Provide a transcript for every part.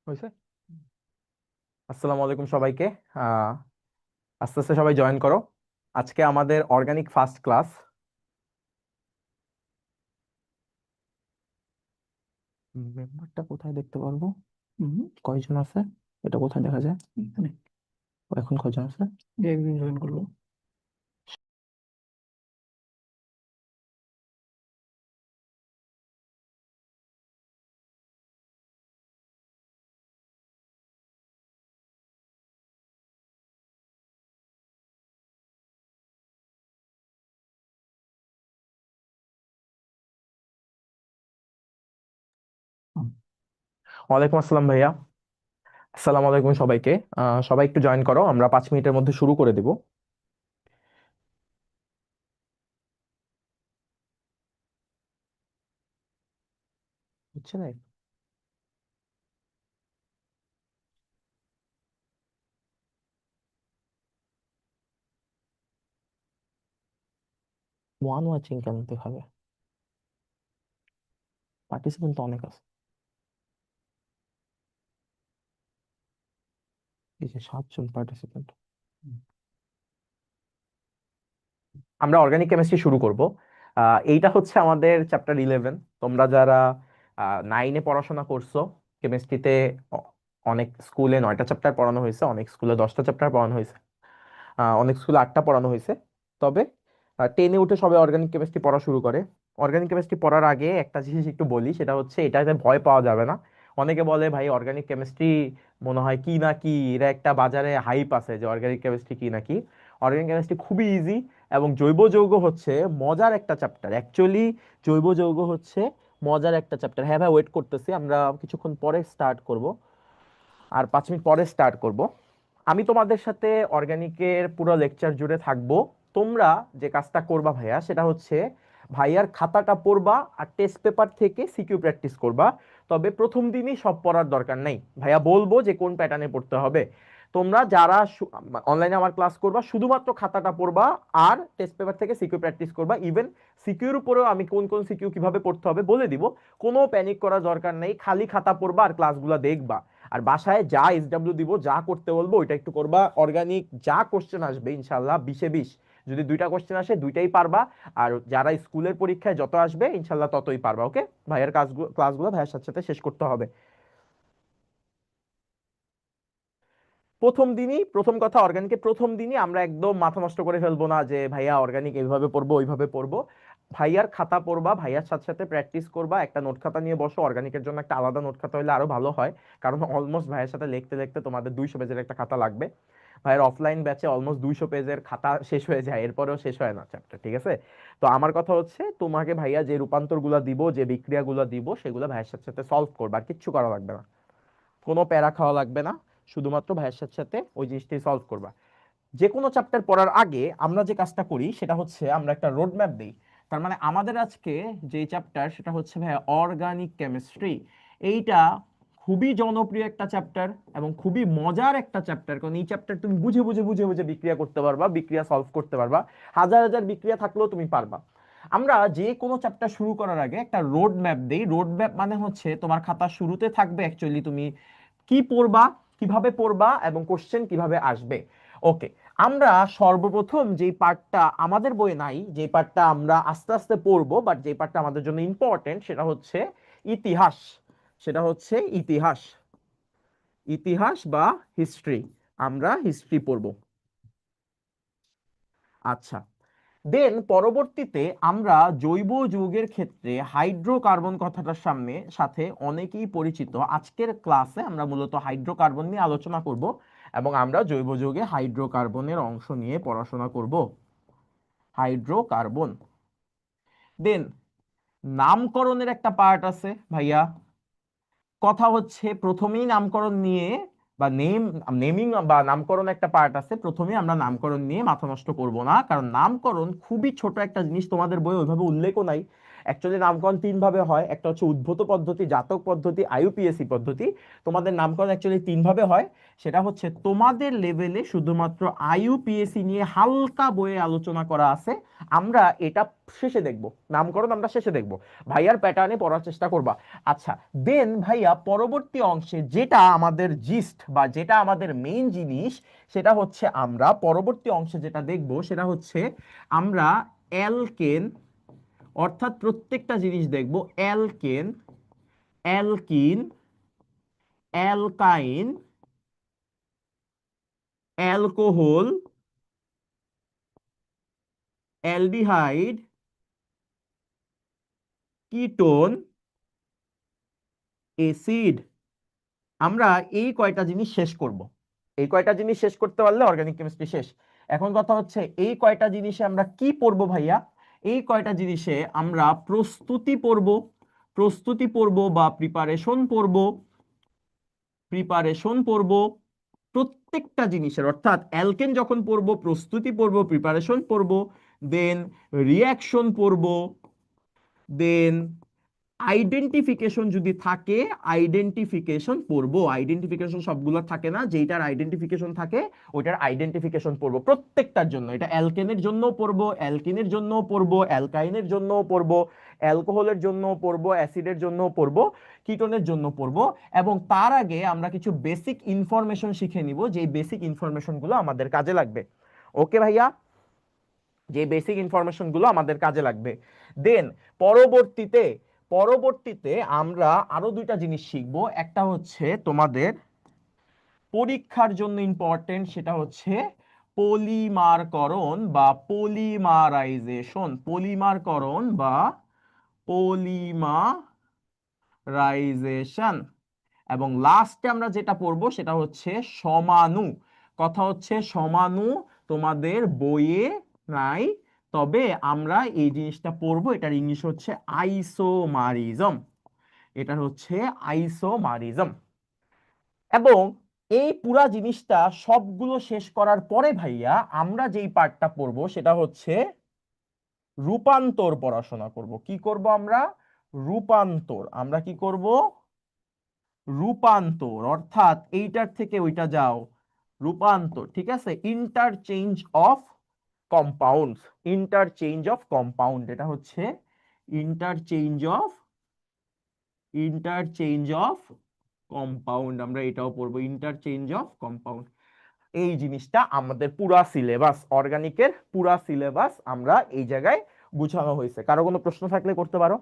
হয়েছে। আসসালামু আলাইকুম সবাইকে। আহ আস্তে আস্তে সবাই জয়েন করো। আজকে আমাদের অর্গানিক ফার্স্ট ক্লাস। মেম্বারটা কোথায় দেখতে পারবো? কয়জন আছে? এটা কোথায় দেখা যায়? এখানে। ও, এখন কয়জন আছে? একদিন জয়েন করলো। হুম। ওয়ালাইকুম আসসালাম ভাইয়া। আসসালামু আলাইকুম সবাইকে। সবাই একটু জয়েন করো, আমরা 5 মিনিটের মধ্যে শুরু করে দেব। বুঝছে না? 1 ওয়াচিং কেন দেখাবে? পার্টিসিপেন্ট তো অনেক আছে। এই যে 7 জন পার্টিসিপেন্ট। আমরা অর্গানিক কেমিস্ট্রি শুরু করব। এইটা হচ্ছে আমাদের চ্যাপ্টার 11। তোমরা যারা 9-এ পড়াশোনা করছো কেমিস্ট্রিতে, অনেক স্কুলে 9টা চ্যাপ্টার পড়ানো হয়েছে, অনেক স্কুলে 10টা চ্যাপ্টার পড়ানো হয়েছে, অনেক স্কুলে 8টা পড়ানো হয়েছে। তবে 10-এ উঠে সবাই অর্গানিক কেমিস্ট্রি পড়া শুরু করে। অর্গানিক কেমিস্ট্রি পড়ার আগে একটা জিনিস একটু বলি, সেটা হচ্ছে এটাতে ভয় পাওয়া যাবে না। অনেকে বলে ভাই অর্গানিক কেমিস্ট্রি মনে হয় কি না কি, এরা একটা বাজারে হাইপ আছে যে অর্গানিক কেমিস্ট্রি কি না কি। অর্গানিক কেমিস্ট্রি খুবই ইজি, এবং জৈব যৌগ হচ্ছে মজার একটা চ্যাপ্টার অ্যাকচুয়ালি। জৈব যৌগ হচ্ছে মজার একটা চ্যাপ্টার। হ্যাঁ ভাই, ওয়েট করতেছি, আমরা কিছুক্ষণ পরে স্টার্ট করব, আর 5 মিনিট পরে স্টার্ট করব। আমি তোমাদের সাথে অর্গানিকের পুরো লেকচার জুড়ে থাকবো। তোমরা যে কাজটা করবা ভাইয়া, সেটা হচ্ছে ভাইয়ার খাতাটা পড়বা আর টেস্ট পেপার থেকে সিকিউ প্র্যাকটিস করবা। তবে প্রথম দিনই সব পড়ার দরকার নেই, ভাইয়া বলবো যে কোন প্যাটার্নে পড়তে হবে। তোমরা যারা অনলাইনে আমার ক্লাস করবা, শুধুমাত্র খাতাটা পড়বা আর টেস্ট পেপার থেকে সিকিউ প্র্যাকটিস করবা। ইভেন সিকিউর উপরেও আমি কোন কোন সিকিউ কিভাবে পড়তে হবে বলে দিব। কোনো প্যানিক করার দরকার নেই, খালি খাতা পড়বা আর ক্লাসগুলো দেখবা। আর বাসায় যা এসডব্লিউ দিব, যা করতে বলবো ওইটা একটু করবা। অর্গানিক যা কোশ্চেন আসবে ইনশাল্লাহ 20-এ 20, যদি 2টা কোশ্চেন আসে 2টাই পারবা। আর যারা স্কুলের পরীক্ষায় যত আসবে ইনশাল্লাহ ততই পারবা। ওকে, ভাইয়ের কাজগুলো ক্লাসগুলো ভাইয়ের সাথে সাথে শেষ করতে হবে। প্রথম দিনই প্রথম কথা, অর্গানিকের প্রথম দিনই আমরা একদম মাথা নষ্ট করে ফেলবো না যে ভাইয়া অর্গানিক এইভাবে পড়বো ওইভাবে পড়বো। ভাইয়ার খাতা পড়বা, ভাইয়ার সাথে সাথে প্র্যাকটিস করবা। একটা নোট খাতা নিয়ে বসো, অর্গানিকের জন্য একটা আলাদা নোট খাতা হলে আরো ভালো হয়, কারণ অলমোস্ট ভাইয়ের সাথে লিখতে লিখতে তোমাদের 200 পেজের একটা খাতা লাগবে। ভাইয়ের অফলাইন ব্যাচে অলমোস্ট 200 পেজের খাতা শেষ হয়ে যায়, এরপরেও শেষ হয় না চ্যাপ্টার, ঠিক আছে? তো আমার কথা হচ্ছে, তোমাকে ভাইয়া যে রূপান্তরগুলো দিব, যে বিক্রিয়াগুলো দিব, সেগুলো ভাইয়ের সাথে সাথে সলভ করবা, আর কিচ্ছু করা লাগবে না। কোনো প্যারা খাওয়া লাগবে না, শুধুমাত্র ভাইয়ের সাথে সাথে ওই জিনিসটাই সলভ করবা। যে কোনো চ্যাপ্টার পড়ার আগে আমরা যে কাজটা করি সেটা হচ্ছে আমরা একটা রোড ম্যাপ দিই। তার মানে আমাদের আজকে যে চ্যাপ্টার সেটা হচ্ছে ভাই অর্গানিক কেমিস্ট্রি। এইটা খুবই জনপ্রিয় একটা চ্যাপ্টার এবং খুবই মজার একটা চ্যাপ্টার, কারণ এই চ্যাপ্টার তুমি বুঝে বুঝে বুঝে বুঝে বিক্রিয়া করতে পারবা, বিক্রিয়া সলভ করতে পারবা। হাজার হাজার বিক্রিয়া থাকলেও তুমি পারবা। আমরা যে কোনো চ্যাপ্টার শুরু করার আগে একটা রোড ম্যাপ দেই। রোড ম্যাপ মানে হচ্ছে তোমার খাতার শুরুতে থাকবে অ্যাকচুয়ালি তুমি কি পড়বা, কিভাবে পড়বা এবং কোশ্চেন কিভাবে আসবে। ওকে, আমরা সর্বপ্রথম যেই পার্টটা আমাদের বইয়ে নাই, যে পার্টটা আমরা আস্তে আস্তে পড়বো, বাট যে পার্টটা আমাদের জন্য ইম্পর্টেন্ট সেটা হচ্ছে ইতিহাস। সেটা হচ্ছে ইতিহাস, ইতিহাস বা হিস্ট্রি। আমরা হিস্ট্রি পড়বো। আচ্ছা, দেন পরবর্তীতে আমরা জৈব যৌগের ক্ষেত্রে হাইড্রোকার্বন কথাটার সাথে অনেকেই পরিচিত। আজকের ক্লাসে আমরা মূলত হাইড্রোকার্বন নিয়ে আলোচনা করব, এবং আমরা জৈব যৌগে হাইড্রোকার্বনের অংশ নিয়ে পড়াশোনা করব। হাইড্রোকার্বন। দেন নামকরণের একটা পার্ট আছে ভাইয়া। কথা হচ্ছে প্রথমেই নামকরণ নিয়ে বা নেমিং বা নামকরণ একটা পার্ট আছে, প্রথমে আমরা নামকরণ নিয়ে মাথা নষ্ট করব না, কারণ নামকরণ খুবই ছোট একটা জিনিস, তোমাদের বইয়ে ওইভাবে উল্লেখও নাই। অ্যাকচুয়ালি নামকরণ তিন ভাবে হয়, একটা হচ্ছে উদ্ভূত পদ্ধতি, জাতক পদ্ধতি, আইইউপিএসসি পদ্ধতি। তোমাদের নামকরণ অ্যাকচুয়ালি তিন ভাবে হয়। সেটা হচ্ছে তোমাদের লেভেলে শুধুমাত্র আইইউপিএসসি নিয়ে হালকা বইয়ে আলোচনা করা আছে, আমরা এটা শেষে দেখব, নামকরণ আমরা শেষে দেখব, ভাইয়ার প্যাটার্নে পড়ার চেষ্টা করবা। আচ্ছা, দেন ভাইয়া পরবর্তী অংশে যেটা আমাদের জিস্ট বা যেটা আমাদের মেইন জিনিস, সেটা হচ্ছে আমরা পরবর্তী অংশে যেটা দেখব সেটা হচ্ছে আমরা অ্যালকেন, অর্থাৎ প্রত্যেকটা জিনিস দেখব, alkane, alkyne, অ্যালকাইন, alcohol, aldehyde, ketone, acid. আমরা এই কয়টা জিনিস শেষ করব। এই কয়টা জিনিস শেষ করতে পারলে অর্গানিক কেমিস্ট্রি শেষ। এখন কথা হচ্ছে এই কয়টা জিনিসে আমরা কি পড়বো ভাইয়া? এই কয়টা জিনিসে আমরা প্রস্তুতি পড়ব, প্রস্তুতি পড়ব বা প্রিপারেশন পড়ব, প্রিপারেশন পড়ব প্রত্যেকটা জিনিসের। অর্থাৎ অ্যালকেন যখন পড়ব, প্রস্তুতি পড়ব, প্রিপারেশন পড়ব, দেন রিঅ্যাকশন পড়ব, দেন আইডেন্টিফিকেশন যদি থাকে আইডেন্টিফিকেশন পড়বো। আইডেন্টিফিকেশন সবগুলো থাকে না, যেটার আইডেন্টিফিকেশন থাকে ওইটার আইডেন্টিফিকেশন পড়বো প্রত্যেকটার জন্য। এটা অ্যালকেনের জন্য পড়বো, অ্যালকিনের জন্য পড়বো, অ্যালকাইনের জন্য পড়বো, অ্যালকোহলের জন্য পড়বো, অ্যাসিডের জন্য পড়বো, কিটোনের জন্য পড়বো। এবং তার আগে আমরা কিছু বেসিক ইনফরমেশন শিখে নিব, যে বেসিক ইনফরমেশন গুলো আমাদের কাজে লাগবে। ওকে ভাইয়া, যে বেসিক ইনফরমেশন গুলো আমাদের কাজে লাগবে। দেন পরবর্তীতে পরবর্তীতে আমরা আরো দুইটা জিনিস শিখবো। একটা হচ্ছে তোমাদের পরীক্ষার জন্য ইম্পর্টেন্ট, সেটা হচ্ছে পলিমারকরণ বা পলিমারাইজেশন, পলিমারকরণ বা পলিমারাইজেশন। এবং লাস্টে আমরা যেটা পড়বো সেটা হচ্ছে সমাণু। কথা হচ্ছে সমাণু তোমাদের বইয়ে নাই, তবে আমরা এই জিনিসটা পড়বো, এটার ইংলিশ হচ্ছে আইসোমারিজম। এটা হচ্ছে আইসোমারিজম। এবং এই পুরা জিনিসটা সবগুলো শেষ করার পরে ভাইয়া আমরা যেই পার্টটা পড়বো সেটা হচ্ছে রূপান্তর পড়াশোনা করব। কি করব আমরা? রূপান্তর। আমরা কি করব? রূপান্তর, অর্থাৎ এইটার থেকে ওইটা যাও, রূপান্তর, ঠিক আছে? Interchange of compounds, interchange of compound, এটা হচ্ছে interchange of, interchange of compound. আমরা এটাও পড়বো, ইন্টারচেঞ্জ অফ কম্পাউন্ড। এই জিনিসটা আমাদের পুরা সিলেবাস, অর্গানিকের পুরা সিলেবাস আমরা এই জায়গায় গুছানো হয়েছে। কারো কোনো প্রশ্ন থাকলে করতে পারো।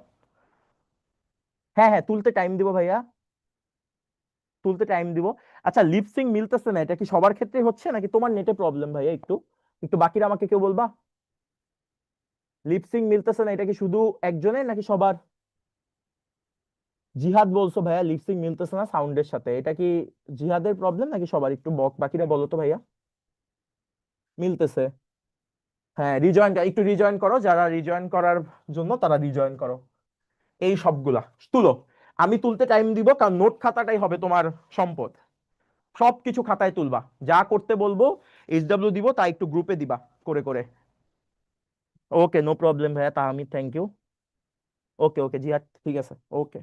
হ্যাঁ হ্যাঁ, তুলতে টাইম দিব ভাইয়া, তুলতে টাইম দিব। আচ্ছা, লিপসিং মিলতেছে না, এটা কি সবার ক্ষেত্রে হচ্ছে নাকি তোমার নেটে প্রবলেম ভাইয়া? একটু একটু বাকিরা আমাকে কেউ বলবা, লিপসিং মিলতেছে না এটা কি শুধু একজনের নাকি সবার? জিহাদ বলছো ভাইয়া লিপসিং মিলতেছে না সাউন্ডের সাথে, এটা কি জিহাদের প্রবলেম নাকি সবার? একটু বাকিরা বলো তো ভাইয়া। মিলতেছে? হ্যাঁ, রিজয়েন, একটু রিজয়েন করো, যারা রিজয়েন করার জন্য তারা রিজয়েন করো। এই সবগুলা তুলো, আমি তুলতে টাইম দিব, কারণ নোট খাতাটাই হবে তোমার সম্পদ। সবকিছু খাতায় তুলবা, যা করতে বলবো এইচডব্লিউ দিব, তা একটু গ্রুপে দিবা করে করে। ওকে, নো প্রবলেম ভাইয়া, তা আমি থ্যাংক ইউ। ওকে ওকে জিহাদ, ঠিক আছে, ওকে।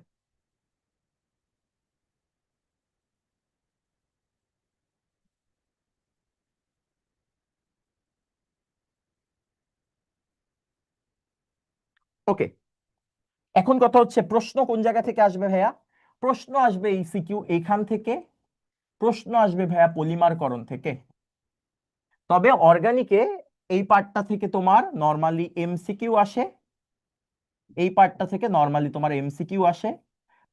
ওকে, এখন কথা হচ্ছে প্রশ্ন কোন জায়গা থেকে আসবে ভাইয়া? প্রশ্ন আসবে ইসিকিউ এখান থেকে, প্রশ্ন আসবে ভাইয়া পলিমারকরণ থেকে। তবে অর্গানিকে এই পার্টটা থেকে তোমার নর্মালি এমসিকিউ আসে, এই পার্টটা থেকে নর্মালি তোমার এমসিকিউ আসে।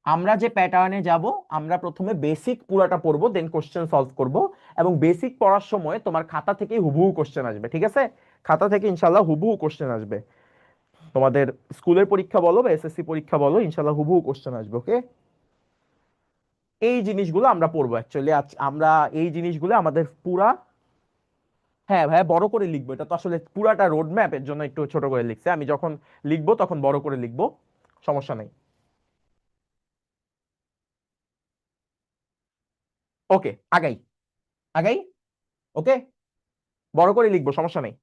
আমরা যে প্যাটার্নে যাব, আমরা প্রথমে বেসিক পুরাটা পড়বো, দেন কোশ্চেন সলভ করব। এবং বেসিক পড়ার সময় তোমার খাতা থেকেই হুবহু কোশ্চেন আসবে, ঠিক আছে? খাতা থেকে ইনশাল্লাহ হুবহু কোশ্চেন আসবে। তোমাদের স্কুলের পরীক্ষা বলো বা এসএসসি পরীক্ষা বলো, ইনশাল্লাহ হুবহু কোশ্চেন আসবে। ওকে, এই জিনিসগুলো আমরা পড়বো অ্যাকচুয়ালি। আমরা এই জিনিসগুলো আমাদের পুরা, হ্যাঁ ভাইয়া বড় করে লিখবো, এটা তো আসলে পুরাটা রোড ম্যাপ, এর জন্য একটু ছোট করে লিখছে। আমি যখন লিখবো তখন বড় করে লিখবো, সমস্যা নেই। ওকে, আগাই, আগাই। ওকে, বড় করে লিখবো, সমস্যা নেই।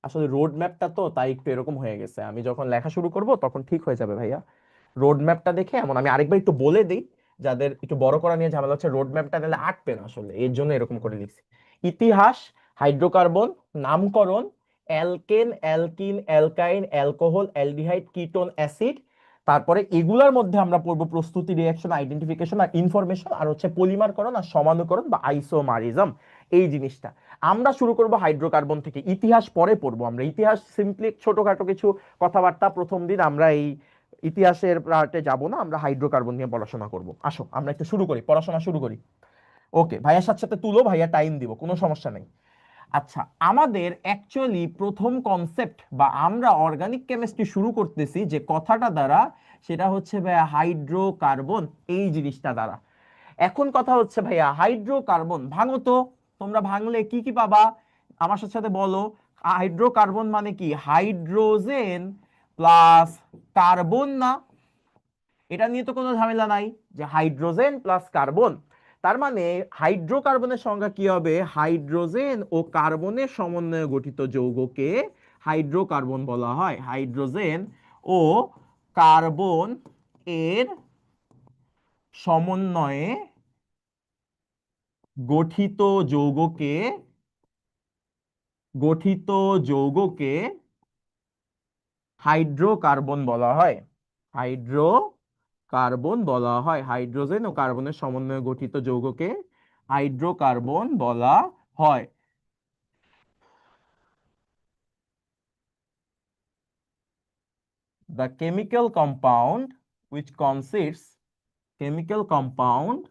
আসলে রোড ম্যাপটা তো তাই একটু এরকম হয়ে গেছে, আমি যখন লেখা শুরু করব তখন ঠিক হয়ে যাবে ভাইয়া। রোড ম্যাপটা দেখে এমন, আমি আরেকবার একটু বলে দিই, যাদের একটু বড় করা নিয়ে ঝামেলা হচ্ছে, রোড ম্যাপটা নিলে আটবে না আসলে, এর জন্য এরকম করে লিখছি। ইতিহাস, হাইড্রোকার্বন, নামকরণ, alkane, alkyne, অ্যালকাইন, alcohol, aldehyde, ketone, acid. তারপরে এগুলার মধ্যে আমরা পড়বো প্রস্তুতি, রিঅ্যাকশন, আইডেন্টিফিকেশন আর ইনফরমেশন, আর হচ্ছে পলিমারকরণ আর সমানুকরণ বা আইসোমারিজম, এই জিনিসটা। আমরা শুরু করব হাইড্রোকার্বন থেকে, ইতিহাস পরে পড়বো আমরা। ইতিহাস সিম্পলি ছোটখাটো কিছু কথাবার্তা, প্রথম দিন আমরা এই ইতিহাসের পার্টে যাব না, আমরা হাইড্রোকার্বন নিয়ে পড়াশোনা করব। আসো আমরা একটু শুরু করি, পড়াশোনা শুরু করি। ওকে, ভাইয়ার সাথে সাথে তুলো, ভাইয়া টাইম দিব, কোনো সমস্যা নেই। আচ্ছা, আমাদের অ্যাকচুয়ালি প্রথম কনসেপ্ট বা আমরা অর্গানিক কেমিস্ট্রি শুরু করতেছি যে কথাটা দ্বারা, সেটা হচ্ছে ভাইয়া হাইড্রোকার্বন, এই জিনিসটা দ্বারা। এখন কথা হচ্ছে ভাইয়া, হাইড্রোকার্বন ভাঙো তো, তোমরা ভাঙলে কি কি পাবা আমার সাথে সাথে বলো। হাইড্রোকার্বন মানে কি? হাইড্রোজেন প্লাস কার্বন না? এটা নিয়ে তো কোনো ঝামেলা নাই, যে হাইড্রোজেন প্লাস কার্বন। তার মানে হাইড্রোকার্বনের সংজ্ঞা কি হবে? হাইড্রোজেন ও কার্বনের সমন্বয়ে গঠিত যৌগকে হাইড্রোকার্বন বলা হয়। হাইড্রোজেন ও কার্বন এর সমন্বয়ে গঠিত যৌগকে গঠিত যৌগকে হাইড্রোকার্বন বলা হয়। হাইড্রোকার্বন বলা হয়, হাইড্রোজেন ও কার্বনের সমন্বয়ে গঠিত যৌগকে হাইড্রোকার্বন বলা হয়। The chemical compound which chemical compound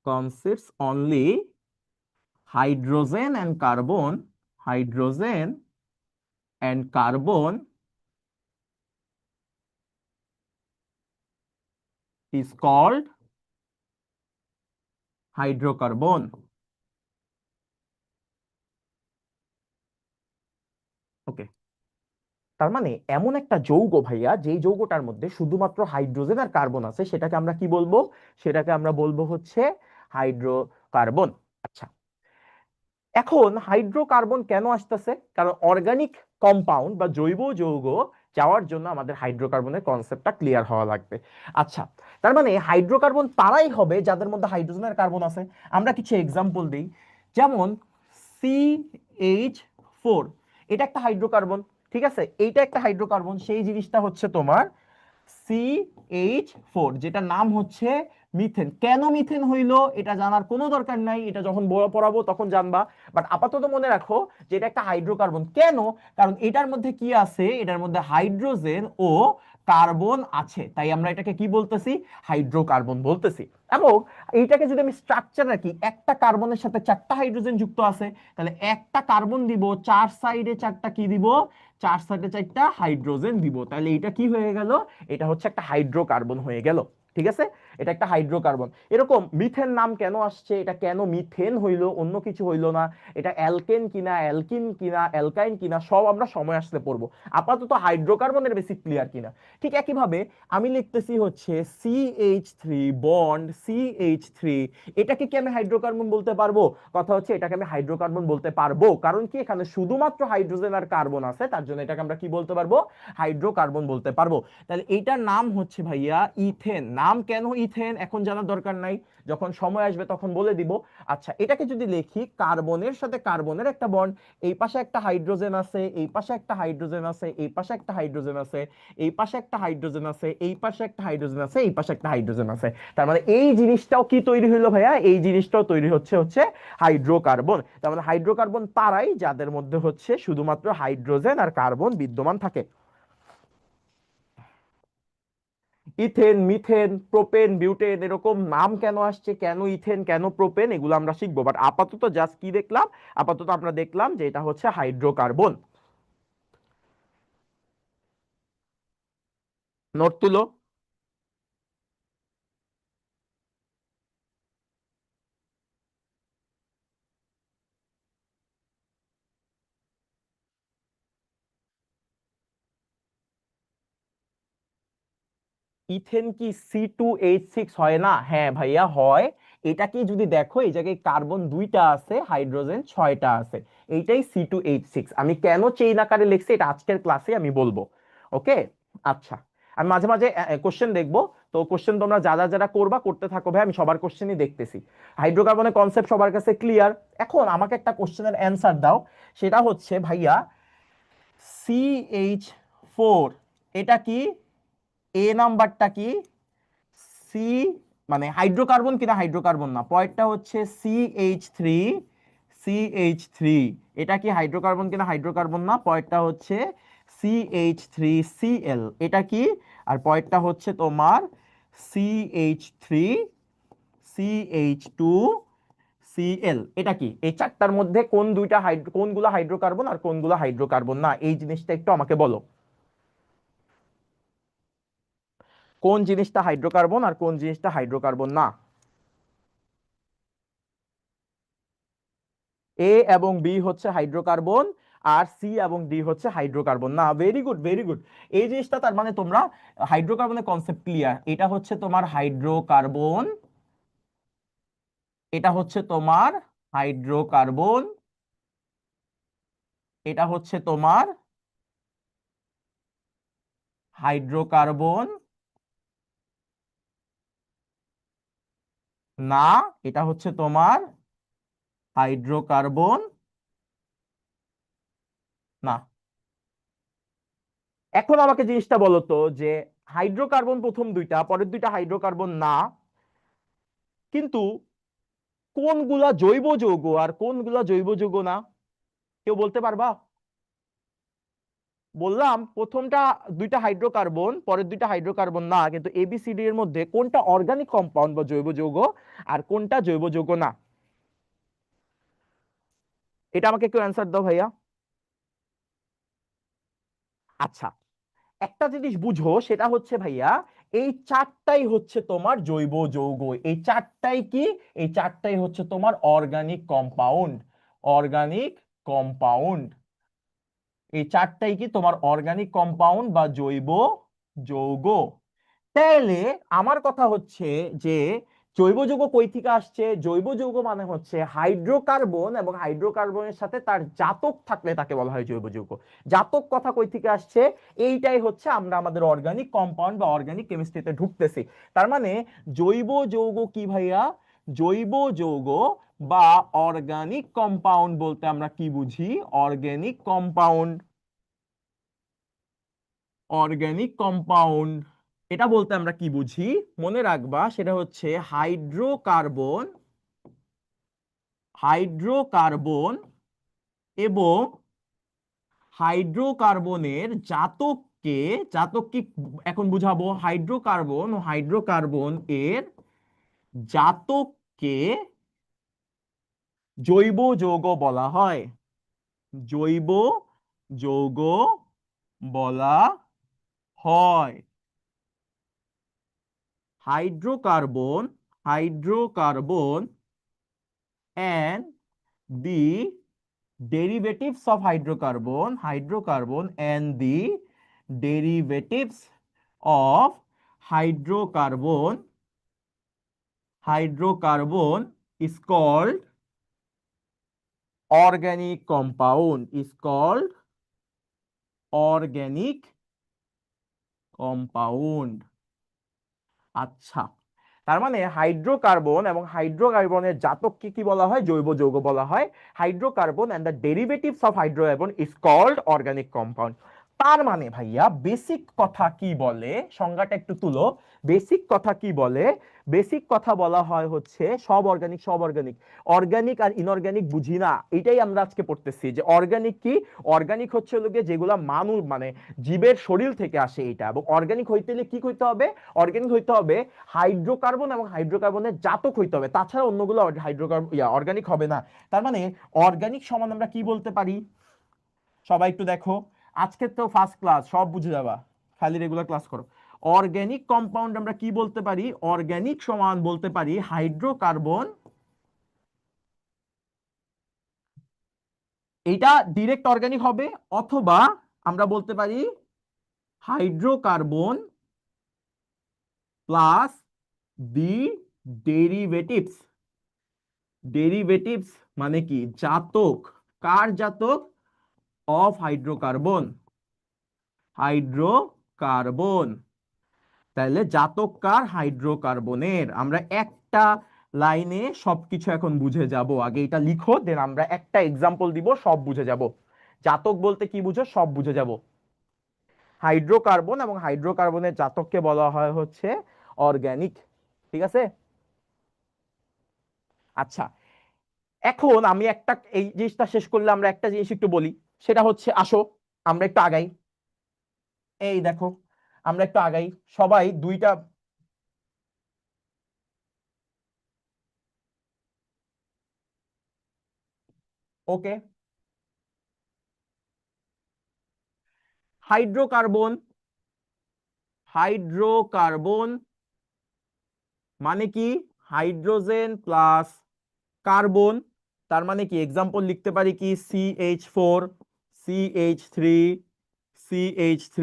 consists only hydrogen and carbon is called hydrocarbon. ওকে, তার মানে এমন একটা যৌগ ভাইয়া, যেই যৌগটার মধ্যে শুধুমাত্র হাইড্রোজেন আর কার্বন আছে, সেটাকে আমরা কি বলবো? সেটাকে আমরা বলবো হচ্ছে হাইড্রোকার্বন। আচ্ছা, এখন হাইড্রোকার্বন কেন আসতেছে? কারণ অর্গানিক কম্পাউন্ড বা জৈব যৌগ যাওয়ার জন্য আমাদের হাইড্রোকার্বনের কনসেপ্টটা ক্লিয়ার হওয়া লাগবে। আচ্ছা, তার মানে হাইড্রোকার্বন তারাই হবে যাদের মধ্যে হাইড্রোজেন আর কার্বন আছে। আমরা কিছু এক্সাম্পল দিই, যেমন CH4, এটা একটা হাইড্রোকার্বন, ঠিক আছে, এইটা একটা হাইড্রোকার্বন। সেই জিনিসটা হচ্ছে তোমার CH4, যেটা নাম হচ্ছে মিথেন। কেন মিথেন হইলো এটা জানার কোনো দরকার নাই, এটা যখন বড় পড়াবো তখন জানবা। বাট আপাতত মনে রাখো যে এটা একটা হাইড্রোকার্বন। কেন? কারণ এটার মধ্যে কি আছে? এটার মধ্যে হাইড্রোজেন ও কার্বন আছে, তাই আমরা এটাকে কি বলতেছি? হাইড্রোকার্বন বলতেছি। এবং এইটাকে যদি আমি স্ট্রাকচার রাখি, একটা কার্বনের সাথে চারটা হাইড্রোজেন যুক্ত আছে, তাহলে একটা কার্বন দিব, চার সাইডে চারটা কি দিব? চার সাইডে চারটা হাইড্রোজেন দিব। তাহলে এটা কি হয়ে গেল? এটা হচ্ছে একটা হাইড্রোকার্বন হয়ে গেল। ঠিক আছে, এটা একটা হাইড্রোকার্বন। এরকম মিথেন নাম কেন আসছে, এটা কেন মিথেন হইলো, অন্য কিছু হইলো না, এটা অ্যালকেন কিনা, অ্যালকিন কিনা, অ্যালকাইন কিনা, সব আমরা সময় আসলে পড়বো। আপাতত হাইড্রোকার্বনের বেসিক ক্লিয়ার কিনা। ঠিক একইভাবে আমি লিখতেছি হচ্ছে CH3 বন্ড CH3, এটাকে কি আমি হাইড্রোকার্বন বলতে পারবো? কথা হচ্ছে এটাকে আমি হাইড্রোকার্বন বলতে পারবো, কারণ কি এখানে শুধুমাত্র হাইড্রোজেন আর কার্বন আছে, তার জন্য এটাকে আমরা কি বলতে পারবো? হাইড্রোকার্বন বলতে পারবো। তাহলে এইটার নাম হচ্ছে ভাইয়া ইথেন। নাম কেন ইথেন এখন জানার দরকার নাই, যখন সময় আসবে তখন বলে দিব। আচ্ছা, এটাকে যদি লিখি, কার্বনের সাথে কার্বনের একটা বন্ড, এই পাশে একটা হাইড্রোজেন আছে, এই পাশে একটা হাইড্রোজেন আছে, এই পাশে একটা হাইড্রোজেন আছে, এই পাশে একটা হাইড্রোজেন আছে, এই পাশে একটা হাইড্রোজেন আছে, এই পাশে একটা হাইড্রোজেন আছে। তার মানে এই জিনিসটাও কি তৈরি হইলো ভাইয়া? এই জিনিসটাও তৈরি হচ্ছে হচ্ছে হাইড্রোকার্বন। তার মানে হাইড্রোকার্বন তারাই যাদের মধ্যে হচ্ছে শুধুমাত্র হাইড্রোজেন আর কার্বন বিদ্যমান থাকে। ইথেন, মিথেন, প্রোপেন, বিউটেন, এরকম নাম কেন আসছে, কেন ইথেন, কেন প্রোপেন, এগুলো আমরা শিখবো। বাট আপাতত জাস্ট কি দেখলাম? আপাতত আমরা দেখলাম যে এটা হচ্ছে হাইড্রোকার্বন। নোট তুলো। ইথেন কি C2H6 হয় না? হ্যাঁ ভাইয়া হয়। এটা কি যদি দেখো, এই জায়গায় কার্বন 2টা আছে, হাইড্রোজেন 6টা আছে, এইটাই C2H6। আমি কেন চেইন আকারে লিখছি এটা আজকের ক্লাসে আমি বলবো। ওকে। আচ্ছা, আমি মাঝে মাঝে কোশ্চেন দেখবো, তো কোশ্চেন তোমরা যারা যারা করবা করতে থাকো ভাই, আমি সবার কোশ্চেনই দেখতেছি। হাইড্রোকার্বনের কনসেপ্ট সবার কাছে ক্লিয়ার। এখন আমাকে একটা কোশ্চেনের অ্যান্সার দাও, সেটা হচ্ছে ভাইয়া CH4, এটা কি, এ নাম্বারটা কি, সি মানে হাইড্রোকার্বন কিনা হাইড্রোকার্বন না, পয়েন্টটা হচ্ছে CH3, CH3, এটা কি হাইড্রোকার্বন কিনা হাইড্রোকার্বন না, পয়েন্টটা হচ্ছে CH3Cl, এটা কি, আর পয়েন্টটা হচ্ছে তোমার CH3, CH2Cl, এটা কি, এই চারটার মধ্যে কোন দুইটা কোনগুলো হাইড্রোকার্বন আর কোনগুলো হাইড্রোকার্বন না, এই জিনিসটা একটু আমাকে বলো। কোন জিনিসটা হাইড্রোকার্বন আর কোন জিনিসটা হাইড্রোকার্বন না? এ এবং বি হচ্ছে হাইড্রোকার্বন, আর সি এবং ডি হচ্ছে হাইড্রোকার্বন না। Very good, very good. এই জিনিসটা তার মানে তোমরা হাইড্রোকার্বনের কনসেপ্ট ক্লিয়ার। এটা হচ্ছে তোমার হাইড্রোকার্বন, এটা হচ্ছে তোমার হাইড্রোকার্বন, এটা হচ্ছে তোমার হাইড্রোকার্বন না, এটা হচ্ছে তোমার হাইড্রোকার্বন না। এখন আমাকে জিনিসটা বলো তো, যে হাইড্রোকার্বন প্রথম দুইটা, পরের দুইটা হাইড্রোকার্বন না, কিন্তু কোনগুলা জৈব যৌগ আর কোনগুলা জৈব যৌগ না, কেউ বলতে পারবা? বললাম প্রথমটা দুইটা হাইড্রোকার্বন, পরের দুইটা হাইড্রোকার্বন না, কিন্তু এবিসিডি এর মধ্যে কোনটা অর্গানিক কম্পাউন্ড বা জৈব যৌগ আর কোনটা জৈব যৌগ না, এটা আমাকে একটু অ্যান্সার দাও ভাইয়া। আচ্ছা, একটা জিনিস বুঝো, সেটা হচ্ছে ভাইয়া এই চারটাই হচ্ছে তোমার জৈব যৌগ। এই চারটাই কি? এই চারটাই হচ্ছে তোমার অর্গানিক কম্পাউন্ড। অর্গানিক কম্পাউন্ড, এই চারটাই কি তোমার অর্গানিক কম্পাউন্ড বা জৈব যৌগ। তাহলে আমার কথা হচ্ছে যে জৈব যৌগ কই থেকে আসছে? জৈব যৌগ মানে হচ্ছে হাইড্রোকার্বন, এবং হাইড্রোকার্বনের সাথে তার জাতক থাকলে তাকে বলা হয় জৈব যৌগ। জাতক কথা কই থেকে আসছে? এইটাই হচ্ছে আমরা আমাদের অর্গানিক কম্পাউন্ড বা অর্গানিক কেমিস্ট্রিতে ঢুকতেছি। তার মানে জৈব যৌগ কি ভাইয়া? জৈব যৌগ বা অর্গানিক কম্পাউন্ড বলতে আমরা কি বুঝি? অর্গানিক কম্পাউন্ড, অর্গানিক কম্পাউন্ড, এটা বলতে আমরা কি বুঝি মনে রাখবা, সেটা হচ্ছে হাইড্রোকার্বন, হাইড্রোকার্বন এবং হাইড্রোকার্বনের জাতককে, জাতক কি এখন বুঝাবো, হাইড্রোকার্বন ও হাইড্রোকার্বন এর জাতককে জৈব যৌগ বলা হয়। জৈব যৌগ বলা হয়। Hydrocarbon, hydrocarbon and the derivatives of hydrocarbon, hydrocarbon and the derivatives of hydrocarbon, hydrocarbon is called organic compound, is called organic compound। আচ্ছা, তার মানে হাইড্রোকার্বন এবং হাইড্রোকার্বনের জাতককে কি বলা হয়? জৈব যৌগ বলা হয়। Hydrocarbon and the derivatives of hydrocarbon is called organic compound. তার মানে ভাইয়া বেসিক কথা কি বলে, সংজ্ঞাটা একটু তুলো। বেসিক কথা কি বলে? বেসিক কথা বলা হয় হচ্ছে সব অর্গানিক, সব অর্গানিক। অর্গানিক আর ইনঅর্গানিক বুঝি না, এটাই আমরা আজকে পড়তেছি। যে অর্গানিক কি? অর্গানিক হচ্ছে লোকে যেগুলা মানুষ মানে জীবের শরীর থেকে আসে এটা। এবং অর্গানিক হইতে হলে কি হইতে হবে? অর্গানিক হইতে হবে হাইড্রোকার্বন এবং হাইড্রোকার্বনের জাতক হইতে হবে, তাছাড়া অন্যগুলো হাইড্রোকার্বন অর্গানিক হবে না। তার মানে অর্গানিক সমান আমরা কি বলতে পারি? সবাই একটু দেখো, আজকে তো ফার্স্ট ক্লাস, সব বুঝে যাবা, খালি রেগুলার ক্লাস করো। অর্গানিক কম্পাউন্ড আমরা কি বলতে পারি? অর্গানিক সমান বলতে পারি হাইড্রোকার্বন, এটা ডিরেক্ট অর্গানিক হবে, অথবা আমরা বলতে পারি hydrocarbon plus the derivatives. Derivatives মানে কি? জাতক। কার জাতক? Of hydrocarbon. হাইড্রোকার্বন। তাহলে জাতক কার? হাইড্রোকার্বনের। আমরা একটা লাইনে সবকিছু এখন বুঝে যাব। আগে এটা লিখো, দেন আমরা একটা এক্সাম্পল দিব, সব বুঝে যাব। জাতক বলতে কি বুঝো সব বুঝে যাব। হাইড্রোকার্বন এবং হাইড্রোকার্বনের জাতককে বলা হয় হচ্ছে অর্গানিক। ঠিক আছে? আচ্ছা, এখন আমি একটা এই জিনিসটা শেষ করলে আমরা একটা জিনিস একটু বলি, সেটা হচ্ছে আসো আমরা একটু আগাই। এই দেখো, আমরা একটু আগাই সবাই দুইটা। ওকে, হাইড্রোকার্বন। হাইড্রোকার্বন মানে কি? Hydrogen plus carbon. তার মানে কি? এক্সাম্পল লিখতে পারি কি? CH4, CH3, CH3।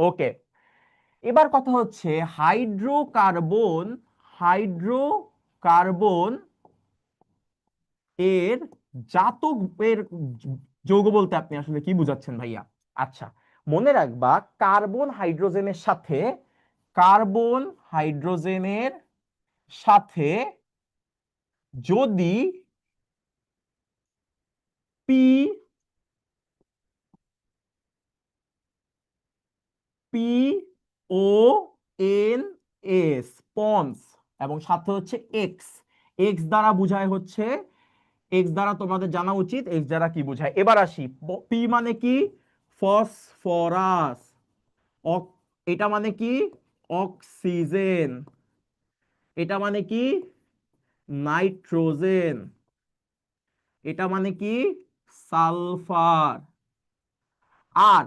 ওকে, এবার কথা হচ্ছে হাইড্রোকার্বন। হাইড্রোকার্বন এর জাতক এর যৌগ বলতে আপনি আসলে কি বুঝাচ্ছেন ভাইয়া? আচ্ছা, মনে রাখবা কার্বন হাইড্রোজেনের সাথে, কার্বন হাইড্রোজেনের সাথে যদি P, P O N S, PONS, এবং সাথে হচ্ছে এক্স। এক্স দ্বারা বুঝায় হচ্ছে, এক্স দ্বারা তোমাদের জানা উচিত এক্স দ্বারা কি বোঝায়। এবার আসি, পি মানে কি? ফসফরাস। এটা মানে কি? অক্সিজেন। এটা মানে কি? নাইট্রোজেন। এটা মানে কি? সালফার। আর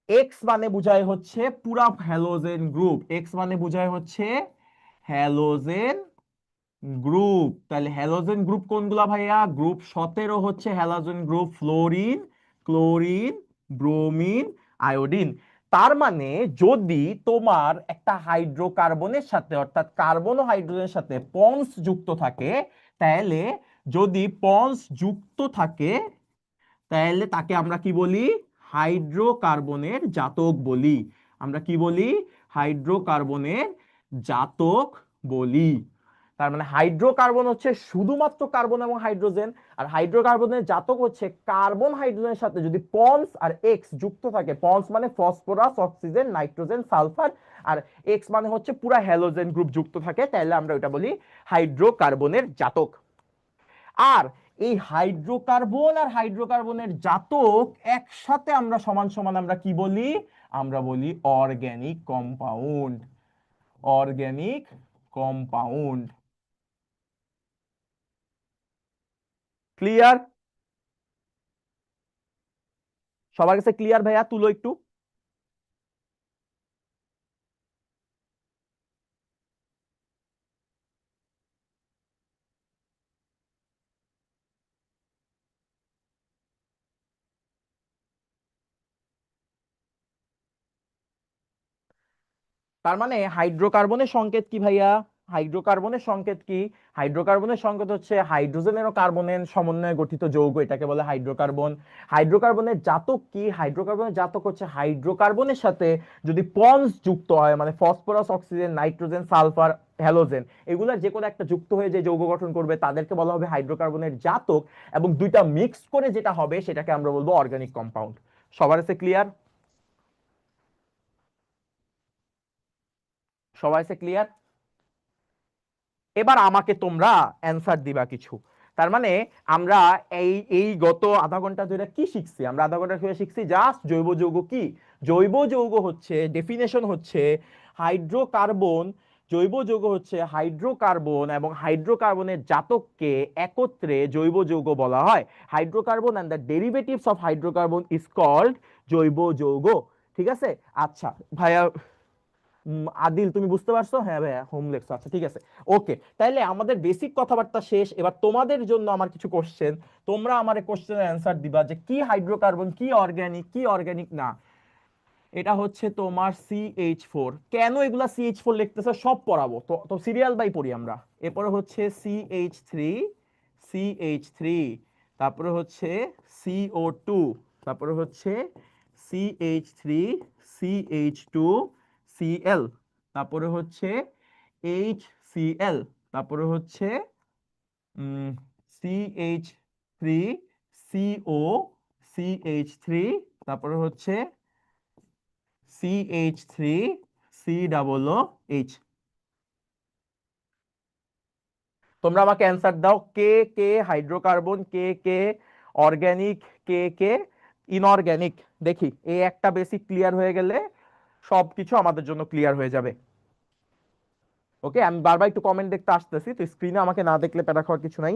এক্স মানে বুঝায় হচ্ছে পুরা হ্যালোজেন গ্রুপ। এক্স মানে বুঝায় হচ্ছে হ্যালোজেন গ্রুপ। তাহলে হ্যালোজেন গ্রুপ কোনগুলা ভাইয়া? গ্রুপ 17 হচ্ছে halogen group, fluorine, chlorine, bromine, iodine. তার মানে যদি তোমার একটা হাইড্রোকার্বনের সাথে, অর্থাৎ কার্বন ও হাইড্রোজেনের সাথে পন্স যুক্ত থাকে, তাহলে যদি পন্স যুক্ত থাকে তাহলে তাকে আমরা কি বলি? হাইড্রোকার্বনের জাতক বলি। আমরা কি বলি? হাইড্রোকার্বনের জাতক বলি। তার মানে হাইড্রোকার্বন হচ্ছে শুধুমাত্র কার্বন এবং হাইড্রোজেন, আর হাইড্রোকার্বনের জাতক হচ্ছে কার্বন হাইড্রোজেনের সাথে যদি পন্স আর এক্স যুক্ত থাকে। পন্স মানে ফসফরাস, অক্সিজেন, নাইট্রোজেন, সালফার, আর এক্স মানে হচ্ছে পুরা হ্যালোজেন গ্রুপ যুক্ত থাকে, তাহলে আমরা ওটা বলি হাইড্রোকার্বনের জাতক। আর এই হাইড্রোকার্বন আর হাইড্রোকার্বনের জাতক একসাথে আমরা সমান সমান আমরা কি বলি? আমরা বলি organic compound. Organic compound. Clear? সবার কাছে ক্লিয়ার ভাইয়া? তুলো একটু। তার মানে হাইড্রোকার্বনের সংকেত কি ভাইয়া? হাইড্রোকার্বনের সংকেত কি? হাইড্রোকার্বনের সংকেত হচ্ছে হাইড্রোজেনের ও কার্বনের সমন্বয়ে গঠিত যৌগ, এটাকে বলে হাইড্রোকার্বন। হাইড্রোকার্বনের জাতক কি? হাইড্রোকার্বনের জাতক হচ্ছে হাইড্রোকার্বনের সাথে যদি পন্স যুক্ত হয়, মানে phosphorus, oxygen, nitrogen, sulphur, halogen, এগুলোর যে কোনো একটা যুক্ত হয়ে যে যৌগ গঠন করবে তাদেরকে বলা হবে হাইড্রোকার্বনের জাতক। এবং দুইটা মিক্স করে যেটা হবে সেটাকে আমরা বলবো অর্গানিক কম্পাউন্ড। সবার কাছে ক্লিয়ার? সবার কাছে ক্লিয়ার? এবার আমাকে তোমরা অ্যান্সার দিবা কিছু। তার মানে আমরা এই এই গত আধা ঘন্টা ধরে কি শিখছি? আমরা আধা ঘন্টা ধরে শিখছি জাস্ট জৈব যৌগ কি। জৈব যৌগ হচ্ছে, ডেফিনেশন হচ্ছে হাইড্রোকার্বন। জৈব যৌগ হচ্ছে হাইড্রোকার্বন এবং হাইড্রোকার্বনের জাতককে একত্রে জৈব যৌগ বলা হয়। Hydrocarbon and the derivatives of hydrocarbon is called জৈব যৌগ। ঠিক আছে? আচ্ছা ভাইয়া, আদিল তুমি বুঝতে পারছো? হ্যাঁ ভাইয়া, হোম লেখছো, আচ্ছা ঠিক আছে। ওকে, তাহলে আমাদের বেসিক কথাবার্তা শেষ। এবার তোমাদের জন্য আমার কিছু কোশ্চেন। তোমরা আমার কোশ্চেনের অ্যান্সার দিবা যে কি হাইড্রোকার্বন, কি অর্গানিক, কি অর্গানিক না। এটা হচ্ছে তোমার CH4। কেন এগুলা CH4 লিখতেছে সব পড়াবো, তো তো সিরিয়াল বাই পড়ি আমরা। এরপরে হচ্ছে CH3, CH3, তারপরে হচ্ছে CO2, তারপরে হচ্ছে CH3, CH2, Cl, তারপরে হচ্ছে HCl, তারপরে হচ্ছে CH3, CO, CH3, তারপরে হচ্ছে CH3, COOH। তোমরা আমাকে অ্যান্সার দাও, কে কে হাইড্রোকার্বন, কে কে অর্গানিক, কে কে ইনঅর্গানিক। দেখি এই একটা বেসিক ক্লিয়ার হয়ে গেলে সবকিছু আমাদের জন্য ক্লিয়ার হয়ে যাবে। ওকে, আমি বারবার একটু কমেন্ট দেখতে আসতেছি, তো স্ক্রিনে আমাকে না দেখলে প্যারা খাওয়ার কিছু নাই।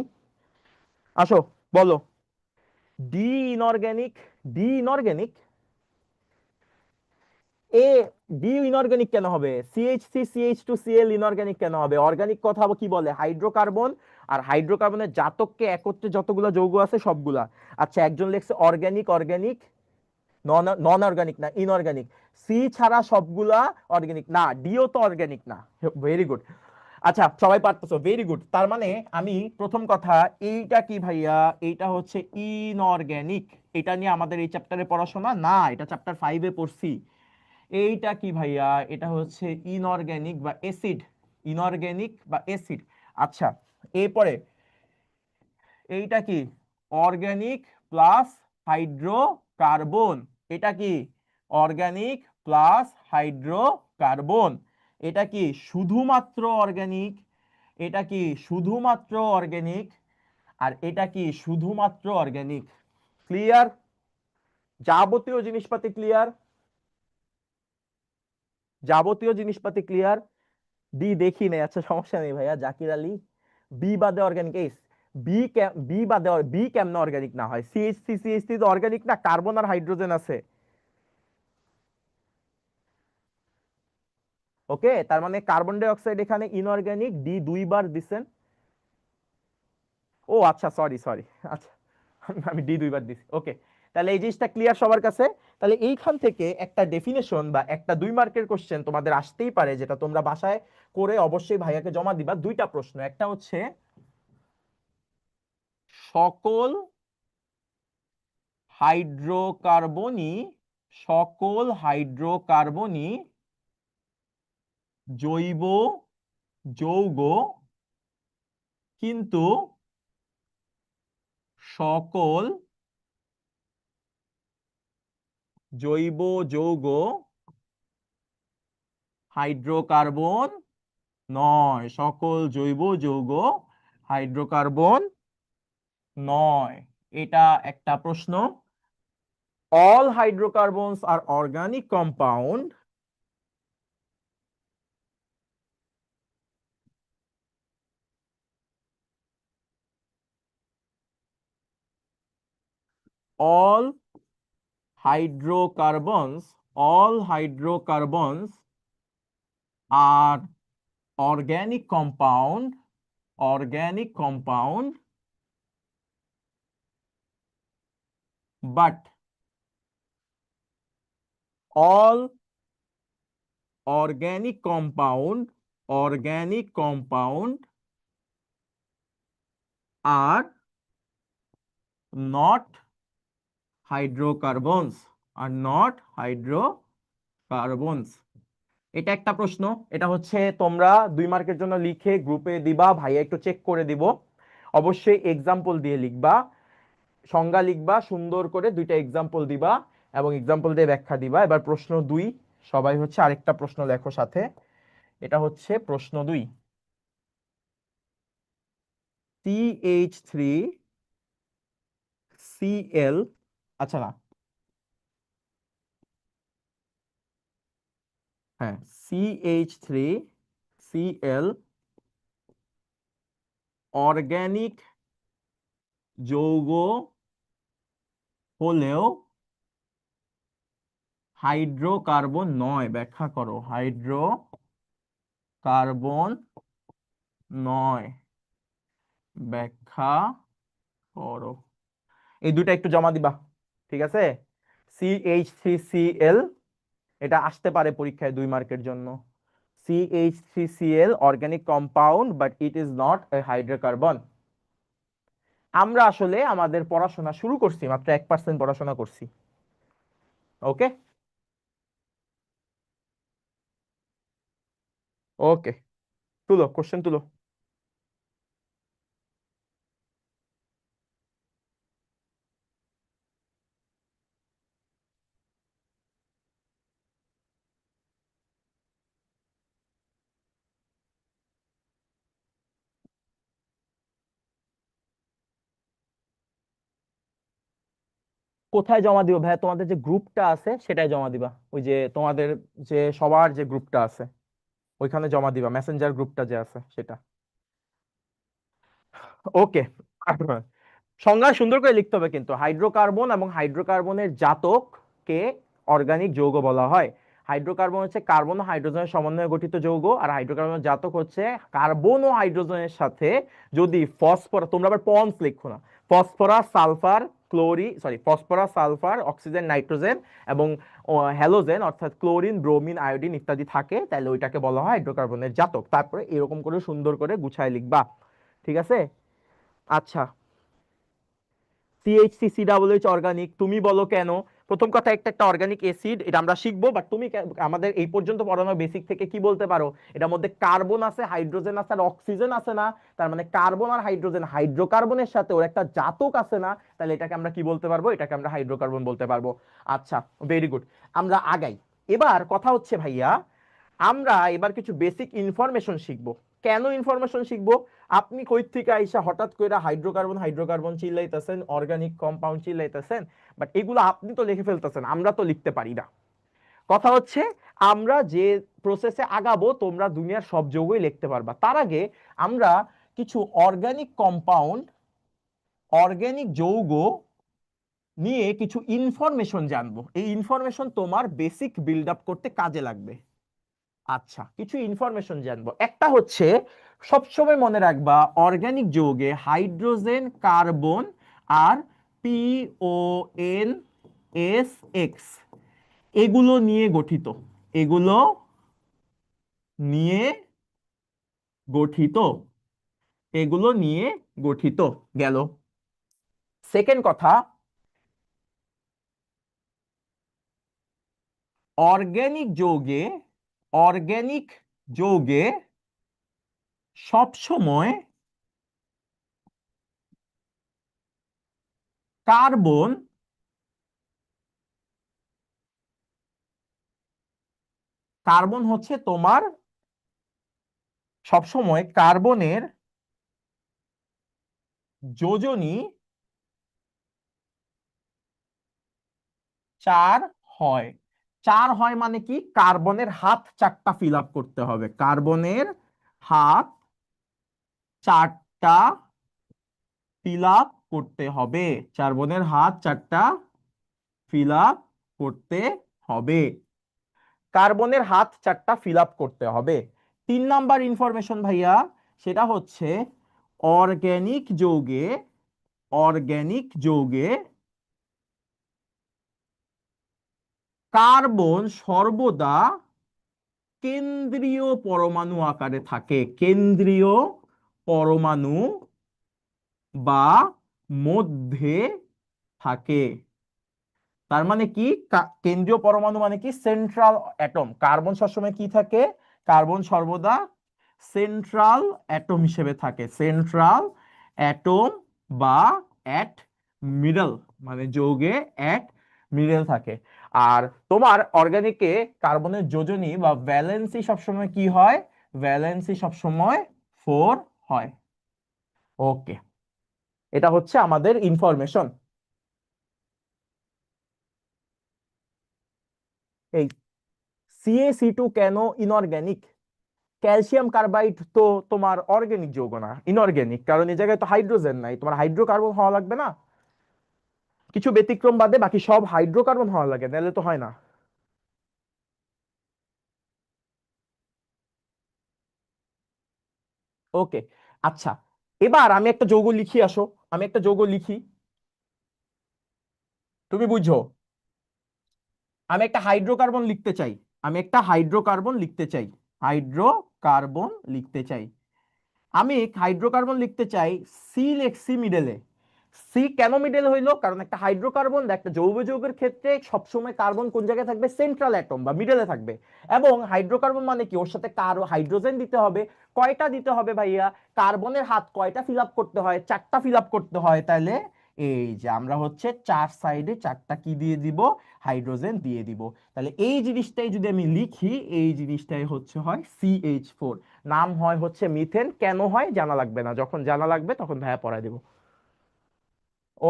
আসো বলো। D inorganic, D inorganic, A D inorganic কেন হবে? CH3, CH2, Cl ইনঅর্গানিক কেন হবে? অর্গানিক কথা কি বলে? হাইড্রোকার্বন, আর হাইড্রোকার্বনের জাতককে একত্রে যতগুলা যৌগ আছে সবগুলা। আচ্ছা, একজন লেখছে অর্গানিক, অর্গানিক নন নন অর্গানিক না ইনঅর্গানিক। সি ছাড়া সবগুলা অর্গানিক না, ডিও তো অর্গানিক না। Very good. আচ্ছা, সবাই পারতেছো, ভেরি গুড। তার মানে আমি প্রথম কথা, এইটা কি ভাইয়া? এইটা হচ্ছে ইনঅর্গানিক। এটা নিয়ে আমাদের এই চ্যাপ্টারে পড়াশোনা না, এটা চ্যাপ্টার 5-এ পড়ছি। এইটা কি ভাইয়া? এটা হচ্ছে ইনঅর্গানিক বা অ্যাসিড, ইনঅর্গানিক বা অ্যাসিড। আচ্ছা, এরপরে এইটা কি? Organic plus hydrocarbon. এটা কি? Organic plus hydrocarbon. এটা কি শুধুমাত্র অর্গানিক? এটা কি শুধুমাত্র অর্গানিক? আর এটা কি শুধুমাত্র অর্গানিক? ক্লিয়ার? যাবতীয় জিনিসপাতি ক্লিয়ার? যাবতীয় জিনিসপাতি ক্লিয়ার? ডি দেখি নাই, আচ্ছা সমস্যা নেই ভাইয়া, জাকির আলী। বি বাদে অর্গানিক এস, বি বাদে বি কেমনে অর্গানিক না হয়? CH3 তো অর্গানিক না, কার্বন আর হাইড্রোজেন আছে। ওকে, তার মানে কার্বন ডাই অক্সাইড এখানে ইনঅর্গানিক, ডি দুইবার দিছেন। ও আচ্ছা, সরি সরি, আচ্ছা আমি ডি দুইবার দিছি। ওকে, তাহলে এই জিনিসটা ক্লিয়ার সবার কাছে। তাহলে এইখান থেকে একটা ডেফিনেশন বা একটা 2 মার্কের কোশ্চেন তোমাদের আসতেই পারে, যেটা তোমরা বাসায় করে অবশ্যই ভাইয়াকে জমা দিবা। দুইটা প্রশ্ন, একটা হচ্ছে সকল হাইড্রোকার্বনই, সকল হাইড্রোকার্বনই জৈব যৌগ, কিন্তু সকল জৈব যৌগ হাইড্রোকার্বন নয়। সকল জৈব যৌগ হাইড্রোকার্বন নয়, এটা একটা প্রশ্ন। অল হাইড্রোকার্বনস আর organic compound, all hydrocarbons, all hydrocarbons are organic compound, organic compound, but all organic compound, organic compound are not hydrocarbons, are not hydrocarbons। এটা একটা প্রশ্ন। এটা হচ্ছে তোমরা 2 মার্কের জন্য লিখে গ্রুপে দিবা, ভাইয়া একটু চেক করে দিব। অবশ্যই এক্সাম্পল দিয়ে লিখবা, সংজ্ঞা লিখবা সুন্দর করে, দুইটা এক্সাম্পল দিবা এবং এক্সাম্পল দিয়ে ব্যাখ্যা দিবা। এবার প্রশ্ন 2, সবাই হচ্ছে আরেকটা প্রশ্ন লেখো সাথে। এটা হচ্ছে প্রশ্ন 2। CH3, Cl, আচ্ছা না, হ্যাঁ, CH3, Cl অর্গানিক যৌগ হলেও হাইড্রোকার্বন নয়। ব্যাখ্যা করো, হাইড্রোকার্বন নয়, ব্যাখ্যা করো। এই দুইটা একটু জমা দিবা, ঠিক আছে? CH3Cl এটা আসতে পারে পরীক্ষায় 2 মার্কের জন্য। CH3Cl organic compound but it is not a hydrocarbon. আমরা আসলে আমাদের পড়াশোনা শুরু করছি, মাত্র 1% পড়াশোনা করছি। ওকে, ওকে, তুলো কোশ্চেন তুলো। কোথায় জমা দিবা ভাইয়া? তোমাদের যে গ্রুপটা আছে সেটাই জমা দিবা, ওই যে তোমাদের যে সবার যে গ্রুপটা আছে ওইখানে জমা দিবা, মেসেঞ্জার গ্রুপটা যে আছে সেটা। ওকে। সংজ্ঞা সুন্দর করে লিখতে হবে কিন্তু। হাইড্রোকার্বন এবং হাইড্রোকার্বনের জাতককে অর্গানিক যৌগ বলা হয়। হাইড্রোকার্বন হচ্ছে কার্বন ও হাইড্রোজেনের সমন্বয়ে গঠিত যৌগ, আর হাইড্রোকার্বনের জাতক হচ্ছে কার্বন ও হাইড্রোজেনের সাথে যদি ফসফরাস, তোমরা আবার পন্স লিখো না, phosphorus sulphur phosphorus sulphur oxygen nitrogen এবং হ্যালোজেন অর্থাৎ ক্লোরিন ব্রোমিন আয়োডিন ইত্যাদি থাকে, তাহলে ওইটাকে বলা হয় হাইড্রোকার্বনের জাতক। তারপরে এরকম করে সুন্দর করে গুছায় লিখবা, ঠিক আছে? আচ্ছা, CH3COOH অর্গানিক, তুমি বলো কেন? প্রথম কথা, একটা একটা অর্গানিক অ্যাসিড, এটা আমরা শিখবো, বাট তুমি আমাদের এই পর্যন্ত পড়ানো বেসিক থেকে কি বলতে পারো? এটার মধ্যে কার্বন আছে, হাইড্রোজেন আছে, আর অক্সিজেন আছে না? তার মানে কার্বন আর হাইড্রোজেন, হাইড্রোকার্বনের সাথে ওর একটা জাতক আছে না? তাহলে এটাকে আমরা কি বলতে পারবো? এটাকে আমরা হাইড্রোকার্বন বলতে পারবো। আচ্ছা, ভেরি গুড। আমরা আগাই। এবার কথা হচ্ছে ভাইয়া, আমরা এবার কিছু বেসিক ইনফরমেশন শিখবো। কেন ইনফরমেশন শিখবো? আপনি কই থেকে আইসা হঠাৎ করে হাইড্রোকার্বন হাইড্রোকার্বন চিল্লাইতেছেন, অর্গানিক কম্পাউন্ড চিল্লাইতেছেন, বাট এগুলো আপনি তো লিখে ফেলতেছেন, আমরা তো লিখতে পারি না। কথা হচ্ছে, আমরা যে প্রসেসে আগাবো তোমরা দুনিয়ার সব যৌগই লিখতে পারবা, তার আগে আমরা কিছু অর্গানিক কম্পাউন্ড, অর্গানিক যৌগ নিয়ে কিছু ইনফরমেশন জানবো। এই ইনফরমেশন তোমার বেসিক বিল্ড আপ করতে কাজে লাগবে। আচ্ছা, কিছু ইনফরমেশন জানবো। একটা হচ্ছে, সবসময় মনে রাখবা, অর্গানিক যৌগে হাইড্রোজেন, কার্বন আর PONSX এগুলো নিয়ে গঠিত, এগুলো নিয়ে গঠিত, এগুলো নিয়ে গঠিত গেল। সেকেন্ড কথা, অর্গানিক যৌগে, অর্গানিক যৌগে সব সময় কার্বন, কার্বন হচ্ছে তোমার সবসময় কার্বনের যোজনী 4 হয়। 4 হয় মানে কি? কার্বনের হাত 4টা ফিল আপ করতে হবে, কার্বনের হাত 4টা ফিল আপ করতে হবে, কার্বনের হাত 4টা ফিল আপ করতে হবে, কার্বনের হাত 4টা ফিল আপ করতে হবে। 3 নাম্বার ইনফরমেশন ভাইয়া, সেটা হচ্ছে অর্গানিক যৌগে, অর্গানিক যৌগে কার্বন সর্বদা কেন্দ্রীয় পরমাণু আকারে থাকে, কেন্দ্রীয় পরমাণু বা মধ্যে থাকে। তার মানে কি? কেন্দ্রীয় পরমাণু মানে কি? Central atom. কার্বন সবসময় কি থাকে? কার্বন সর্বদা সেন্ট্রাল অ্যাটম হিসেবে থাকে, সেন্ট্রাল অ্যাটম বা অ্যাট মিডল, মানে যৌগে অ্যাট মিডল থাকে। আর তোমার অর্গানিকে কার্বনের যোজনী বা ভ্যালেন্সি সবসময় কি হয়? ভ্যালেন্সি সবসময় 4 হয়। ওকে, এটা হচ্ছে আমাদের ইনফরমেশন। এই CaC2 কেন ইনঅর্গানিক? ক্যালসিয়াম কার্বাইড তো তোমার অর্গানিক যৌগ না, ইনঅর্গানিক, কারণ এই জায়গায় তো হাইড্রোজেন নাই, তোমার হাইড্রোকার্বন হওয়া লাগবে না? কিছু ব্যতিক্রম বাদে বাকি সব হাইড্রোকার্বন হওয়া লাগে, নাহলে তো হয় না। ওকে, আচ্ছা, এবার আমি একটা যৌগ লিখি, আসো আমি একটা যৌগ লিখি, তুমি বুঝো। আমি একটা হাইড্রোকার্বন লিখতে চাই, আমি একটা হাইড্রোকার্বন লিখতে চাই, হাইড্রোকার্বন লিখতে চাই, আমি হাইড্রোকার্বন লিখতে চাই। সি লিখছি মিডলে। সি কেন মিডল হইলো? কারণ একটা হাইড্রোকার্বন একটা যৌগ যৌগের ক্ষেত্রে সবসময় কার্বন কোন জায়গায় থাকবে? সেন্ট্রাল অ্যাটম বা মিডলে থাকবে। এবং হাইড্রোকার্বন মানে কি, ওর সাথে হাইড্রোজেন দিতে হবে। কয়টা দিতে হবে ভাইয়া? কার্বনের হাত কয়টা ফিল আপ করতে হয়? চারটা ফিল আপ করতে হয়। তাহলে এই যে আমরা হচ্ছে চার সাইডে চারটা কি দিয়ে দিব? হাইড্রোজেন দিয়ে দিব। তাহলে এই জিনিসটাই যদি আমি লিখি, এই জিনিসটাই হচ্ছে হয় CH4। নাম হয় হচ্ছে মিথেন। কেন হয় জানা লাগবে না, যখন জানা লাগবে তখন ভাইয়া পড়ায় দিব।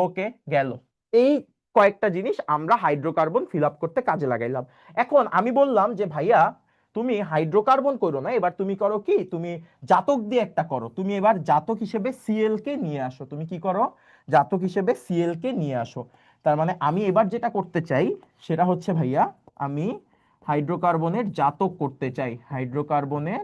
ওকে, গেল। এই কয়েকটা জিনিস আমরা হাইড্রোকার্বন ফিল আপ করতে কাজে লাগাইলাম। এখন আমি বললাম যে ভাইয়া তুমি হাইড্রোকার্বন করো না, এবার তুমি করো কি, তুমি জাতক দিয়ে একটা করো। তুমি এবার জাতক হিসেবে সিএল কে নিয়ে আসো। তুমি কি করো? জাতক হিসেবে সিএল কে নিয়ে আসো। তার মানে আমি এবার যেটা করতে চাই সেটা হচ্ছে ভাইয়া, আমি হাইড্রোকার্বনের জাতক করতে চাই, হাইড্রোকার্বনের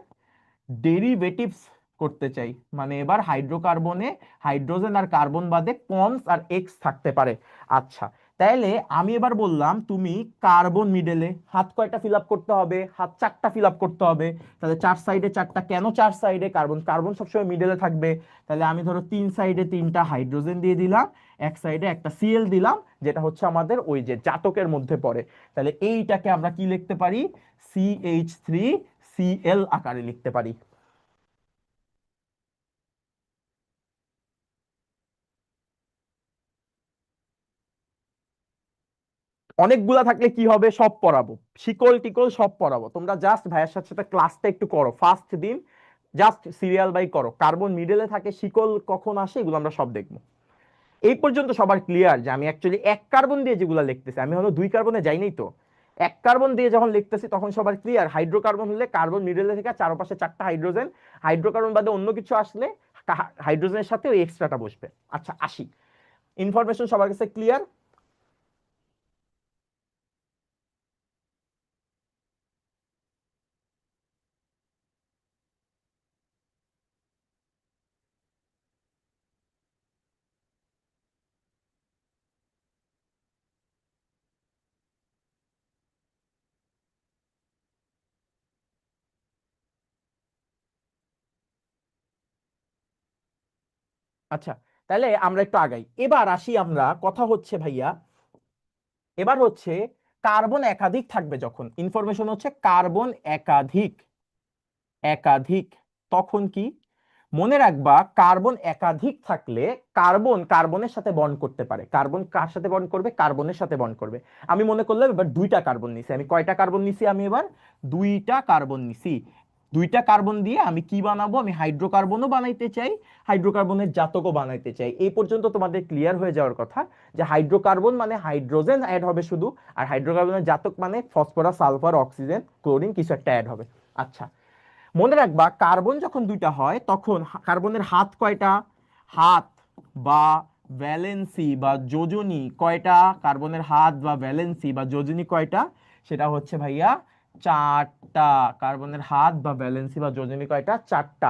ডেরিভেটিভস করতে চাই। মানে এবার হাইড্রোকার্বনে হাইড্রোজেন আর কার্বন বাদে কনস আর এক্স থাকতে পারে। আচ্ছা, তাহলে আমি এবার বললাম তুমি কার্বন মিডলে হাত কয়টা ফিল আপ করতে হবে? হাত চারটা ফিল আপ করতে হবে। তাহলে চার সাইডে চারটা, কেন চার সাইডে? কার্বন কার্বন সবসময় মিডলে থাকবে। তাহলে আমি ধরো তিন সাইডে তিনটা হাইড্রোজেন দিয়ে দিলাম, এক সাইডে একটা সিএল দিলাম, যেটা হচ্ছে আমাদের ওই যে জাতকের মধ্যে পড়ে। তাহলে এইটাকে আমরা কি লিখতে পারি? CH3Cl আকারে লিখতে পারি। অনেকগুলা থাকলে কি হবে? সব পড়াবো, শিকল টিকল সব পড়াবো। তোমরা জাস্ট ভাইয়ের সাথে সাথে ক্লাসটা একটু করো, ফার্স্ট দিন জাস্ট সিরিয়াল বাই করো। কার্বন মিডলে থাকে, শিকল কখন আসে, এগুলো আমরা সব দেখবো। এই পর্যন্ত সবার ক্লিয়ার যে আমি অ্যাকচুয়ালি এক কার্বন দিয়ে যেগুলো লিখতেছি, আমি হলো দুই কার্বনে যাই নাই তো। এক কার্বন দিয়ে যখন লিখতেছি তখন সবার ক্লিয়ার। হাইড্রোকার্বন হলে কার্বন মিডলে থেকে চারপাশে চারটা হাইড্রোজেন, হাইড্রোকার্বন বাদে অন্য কিছু আসলে হাইড্রোজেনের সাথে ওই এক্সট্রাটা বসবে। আচ্ছা আসি, ইনফরমেশন সবার কাছে ক্লিয়ার? আচ্ছা, তাহলে আমরা একটু আগাই। এবার আসি আমরা, কথা হচ্ছে ভাইয়া, এবার হচ্ছে কার্বন একাধিক থাকবে যখন, ইনফরমেশন হচ্ছে কার্বন একাধিক, একাধিক, তখন কি মনে রাখবা? কার্বন একাধিক থাকলে কার্বন কার্বনের সাথে বন্ড করতে পারে। কার্বন কার সাথে বন্ড করবে? কার্বনের সাথে বন্ড করবে। আমি মনে করলাম এবার দুইটা কার্বন নিছি, আমি কয়টা কার্বন নিছি? আমি এবার দুইটা কার্বন নিছি। দুইটা কার্বন দিয়ে আমি কি বানাবো? আমি হাইড্রোকার্বনও বানাইতে চাই, হাইড্রোকার্বনের জাতকও বানাইতে চাই। এই পর্যন্ত তোমাদের ক্লিয়ার হয়ে যাওয়ার কথা যে হাইড্রোকার্বন মানে হাইড্রোজেন অ্যাড হবে শুধু, আর হাইড্রোকার্বনের জাতক মানে ফসফরাস, সালফার, অক্সিজেন, ক্লোরিন কিছু একটা অ্যাড হবে। আচ্ছা, মনে রাখবা কার্বন যখন দুইটা হয় তখন কার্বনের হাত কয়টা? হাত বা ভ্যালেন্সি বা যোজনী কয়টা? কার্বনের হাত বা ভ্যালেন্সি বা যোজনী কয়টা? সেটা হচ্ছে ভাইয়া চারটা। কার্বনের হাত বা ভ্যালেন্সি বা যোজনী কয়টা? চারটা।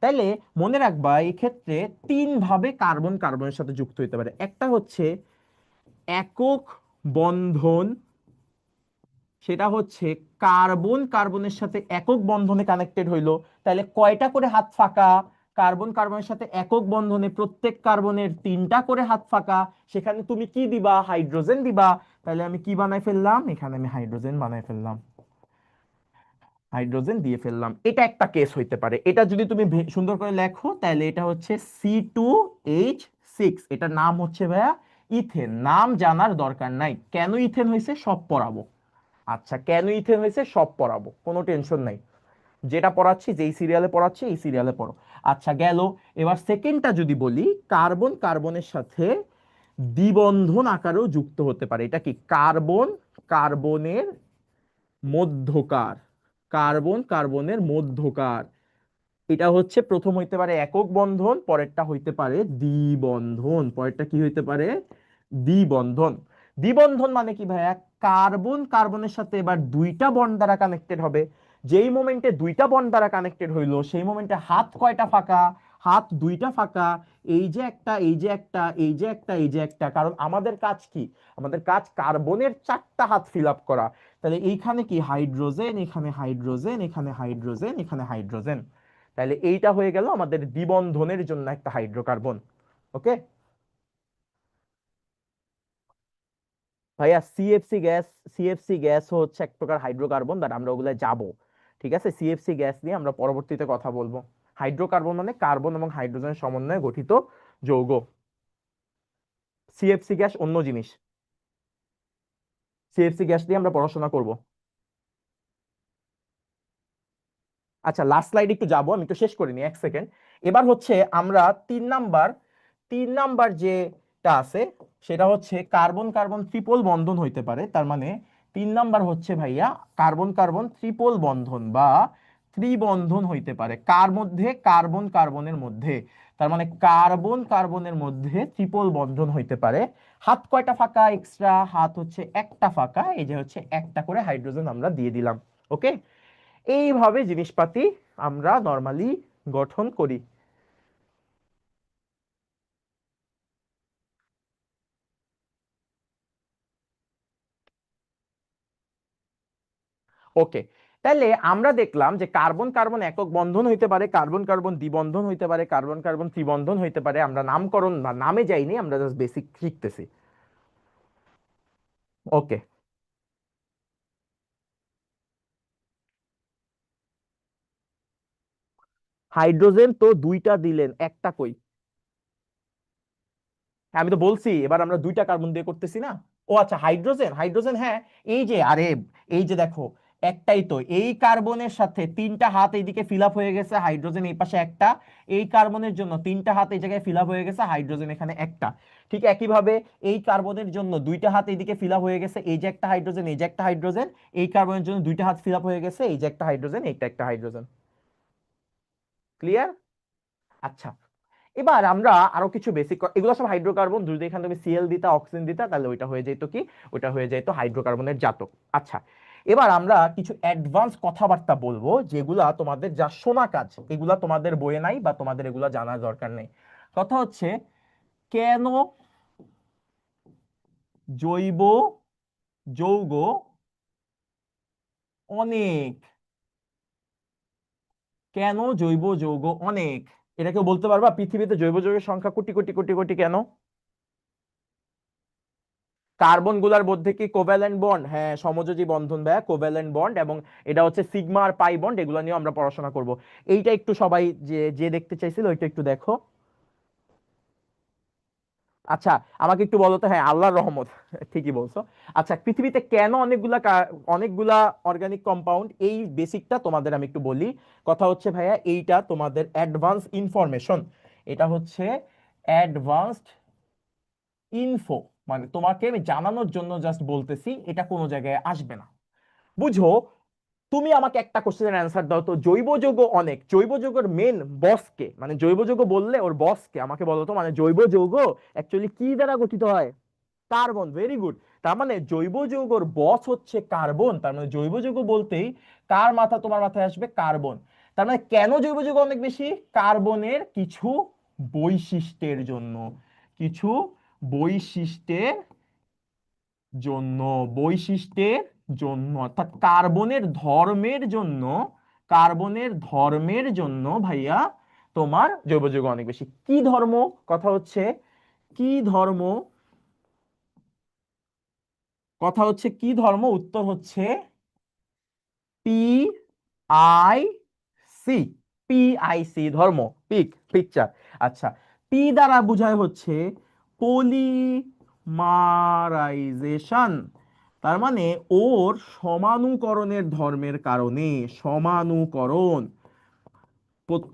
তাইলে মনে রাখবা এই ক্ষেত্রে তিন ভাবে কার্বন কার্বনের সাথে যুক্ত হইতে পারে। একটা হচ্ছে একক বন্ধন, সেটা হচ্ছে কার্বন কার্বনের সাথে একক বন্ধনে কানেক্টেড হইলো। তাহলে কয়টা করে হাত ফাঁকা? কার্বন কার্বনের সাথে একক বন্ধনে প্রত্যেক কার্বনের তিনটা করে হাত ফাঁকা। সেখানে তুমি কি দিবা? হাইড্রোজেন দিবা। তাহলে আমি কি বানাই ফেললাম? এখানে আমি হাইড্রোজেন বানাই ফেললাম, হাইড্রোজেন দিয়ে ফেললাম। এটা একটা কেস হইতে পারে। এটা যদি তুমি সুন্দর করে লেখো তাহলে এটা হচ্ছে C2H6। এটার নাম হচ্ছে ভাইয়া ইথেন। নাম জানার দরকার নাই, কেন ইথেন হয়েছে সব পড়াবো। আচ্ছা, কেন ইথেন হয়েছে সব পড়াবো, কোনো টেনশন নাই। যেটা পড়াচ্ছি, যেই সিরিয়ালে পড়াচ্ছি এই সিরিয়ালে পড়ো। আচ্ছা গেল। এবার সেকেন্ডটা যদি বলি, কার্বন কার্বনের সাথে দ্বিবন্ধন আকারেও যুক্ত হতে পারে। এটা কি? কার্বন কার্বনের মধ্যকার, কার্বন কার্বনের মধ্যকার। এটা হচ্ছে প্রথম হইতে পারে একক বন্ধন, পরেরটা হইতে পারে দ্বিবন্ধন। পরেরটা কি হইতে পারে? দ্বিবন্ধন। দ্বিবন্ধন মানে কি ভাইয়া? কার্বন কার্বনের সাথে এবার দুইটা বন্ড দ্বারা কানেক্টেড হবে। যেই মোমেন্টে দুইটা বন্ড দ্বারা কানেক্টেড হইলো সেই মোমেন্টে হাত কয়টা ফাঁকা? হাত দুইটা ফাঁকা। এই যে একটা, এই যে একটা, এই যে একটা, এই যে একটা, কারণ আমাদের কাজ কি? আমাদের কাজ কার্বনের 4টা হাত ফিল আপ করা। তাহলে এইখানে কি হাইড্রোজেন, এখানে হাইড্রোজেন, এখানে হাইড্রোজেন, এখানে হাইড্রোজেন। তাহলে এইটা হয়ে গেল আমাদের দ্বিবন্ধনের জন্য একটা হাইড্রোকার্বন। ওকে ভাইয়া, সিএফসি গ্যাস, সিএফসি গ্যাস হচ্ছে এক প্রকার হাইড্রোকার্বন, বাট আমরা ওগুলো যাব। ঠিক আছে, সিএফসি গ্যাস নিয়ে আমরা পরবর্তীতে কথা বলবো। হাইড্রোকার্বন মানে কার্বন এবং হাইড্রোজেনের সমন্বয়ে গঠিত যৌগ। সিএফসি গ্যাস অন্য জিনিস। সিএফসি গ্যাস নিয়ে আমরা পড়াশোনা করব। আচ্ছা, লাস্ট স্লাইড একটু যাবো, আমি একটু শেষ করিনি, 1 সেকেন্ড। এবার হচ্ছে আমরা 3 নাম্বার, 3 নাম্বার যেটা আছে সেটা হচ্ছে কার্বন কার্বন ট্রিপল বন্ধন হইতে পারে। তার মানে 3 নাম্বার হচ্ছে ভাইয়া কার্বন কার্বন ট্রিপল বন্ধন বা ত্রিবন্ধন হইতে পারে কার মধ্যে? কার্বন কার্বনের মধ্যে। তার মানে কার্বন কার্বনের মধ্যে ট্রিপল বন্ধন হইতে পারে। হাত কয়টা ফাঁকা এক্সট্রা? হাত হচ্ছে একটা ফাঁকা, এই যে হচ্ছে একটা করে হাইড্রোজেন আমরা দিয়ে দিলাম। ওকে, এইভাবে জিনিসপাতি আমরা নর্মালি গঠন করি। ওকে, তাহলে আমরা দেখলাম যে কার্বন কার্বন একক বন্ধন হইতে পারে, কার্বন কার্বন দ্বিবন্ধন হইতে পারে, কার্বন কার্বন ত্রিবন্ধন হইতে পারে। আমরা নামকরণ বা নামে যাইনি, আমরা জাস্ট বেসিক শিখতেছি। ওকে, হাইড্রোজেন তো 2টা দিলেন, একটা কই? হ্যাঁ, আমি তো বলছি এবার আমরা 2টা কার্বন দিয়ে করতেছি না। ও আচ্ছা, হাইড্রোজেন, হাইড্রোজেন হ্যাঁ। এই যে আরে, এই যে দেখো, একটাই তো, এই কার্বনের সাথে 3টা হাত এইদিকে ফিল আপ হয়ে গেছে, হাইড্রোজেন এই পাশে একটা। এই কার্বনের জন্য 3টা হাত এই জায়গায় ফিল আপ হয়ে গেছে, হাইড্রোজেন এখানে একটা। ঠিক একইভাবে এই কার্বনের জন্য 2টা হাত এইদিকে ফিল আপ হয়ে গেছে, এই যে একটা হাইড্রোজেন, এই যে একটা হাইড্রোজেন। এই কার্বনের জন্য 2টা হাত ফিল আপ হয়ে গেছে, এই যে একটা হাইড্রোজেন, এইটা একটা হাইড্রোজেন। ক্লিয়ার? আচ্ছা, এবার আমরা আরো কিছু বেসিক, এগুলো সব হাইড্রোকার্বন, যদি এখানে তুমি সিএল দিতা, অক্সিজেন দিতা, তাহলে ওইটা হয়ে যেত কি? ওটা হয়ে যেত হাইড্রোকার্বনের জাতক। আচ্ছা, এবার আমরা কিছু অ্যাডভান্স কথাবার্তা বলবো যেগুলা তোমাদের যা শোনা কাজ, এগুলা তোমাদের বইয়ে নাই বা তোমাদের এগুলা জানার দরকার নেই। কথা হচ্ছে, কেন জৈব যৌগ অনেক? কেন জৈব যৌগ অনেক? এটা কেউ বলতে পারবা? পৃথিবীতে জৈব যৌগের সংখ্যা কোটি কোটি কোটি কোটি, কেন? কার্বন গুলার মধ্যে কি কোভ্যালেন্ট বন্ড? হ্যাঁ, সমযোজী বন্ধন দেয়, কোভ্যালেন্ট বন্ড, এবং এটা হচ্ছে সিগমা আর পাই বন্ড, এগুলো নিয়ে আমরা পড়াশোনা করব। এইটা একটু সবাই যে যে দেখতে চাইছিল ওইটা একটু দেখো। আচ্ছা, আমাকে একটু বলো তো, হ্যাঁ আল্লাহর রহমত, ঠিকই বলছো। আচ্ছা, পৃথিবীতে কেন অনেকগুলা অনেকগুলা অর্গানিক কম্পাউন্ড, এই বেসিকটা তোমাদের আমি একটু বলি। কথা হচ্ছে ভাইয়া, এইটা তোমাদের অ্যাডভান্স ইনফরমেশন, এটা হচ্ছে অ্যাডভান্সড ইনফো, মানে তোমাকে আমি জানানোর জন্য জাস্ট বলতেছি, এটা কোনো জায়গায় আসবে না। বুঝো, তুমি আমাকে একটা কোশ্চেনের অ্যান্সার দাও তো, জৈব যৌগ অনেক, জৈব যৌগের মেন বস কে? মানে জৈব যৌগ বললে ওর বস কে আমাকে বলো তো। মানে জৈব যৌগ অ্যাকচুয়ালি কি দ্বারা গঠিত হয়? Carbon, very good. তার মানে জৈব যৌগর বস হচ্ছে কার্বন। তার মানে জৈব যৌগ বলতেই কার মাথা তোমার মাথায় আসবে? কার্বন। তার মানে কেন জৈব যৌগ অনেক বেশি? কার্বনের কিছু বৈশিষ্ট্যের জন্য, কিছু বৈশিষ্ট্যের জন্য, বৈশিষ্ট্যের জন্য, অর্থাৎ কার্বনের ধর্মের জন্য, কার্বনের ধর্মের জন্য ভাইয়া তোমার জৈব যৌগ অনেক বেশি। কি ধর্ম? কথা হচ্ছে কি ধর্ম? কথা হচ্ছে কি ধর্ম? উত্তর হচ্ছে P I C. P I C ধর্ম, পিক, পিকচার। আচ্ছা, পি দ্বারা বোঝায় হচ্ছে পলিমারাইজেশন। তার মানে ওর সমানুকরণের ধর্মের কারণে, সমানুকরণ।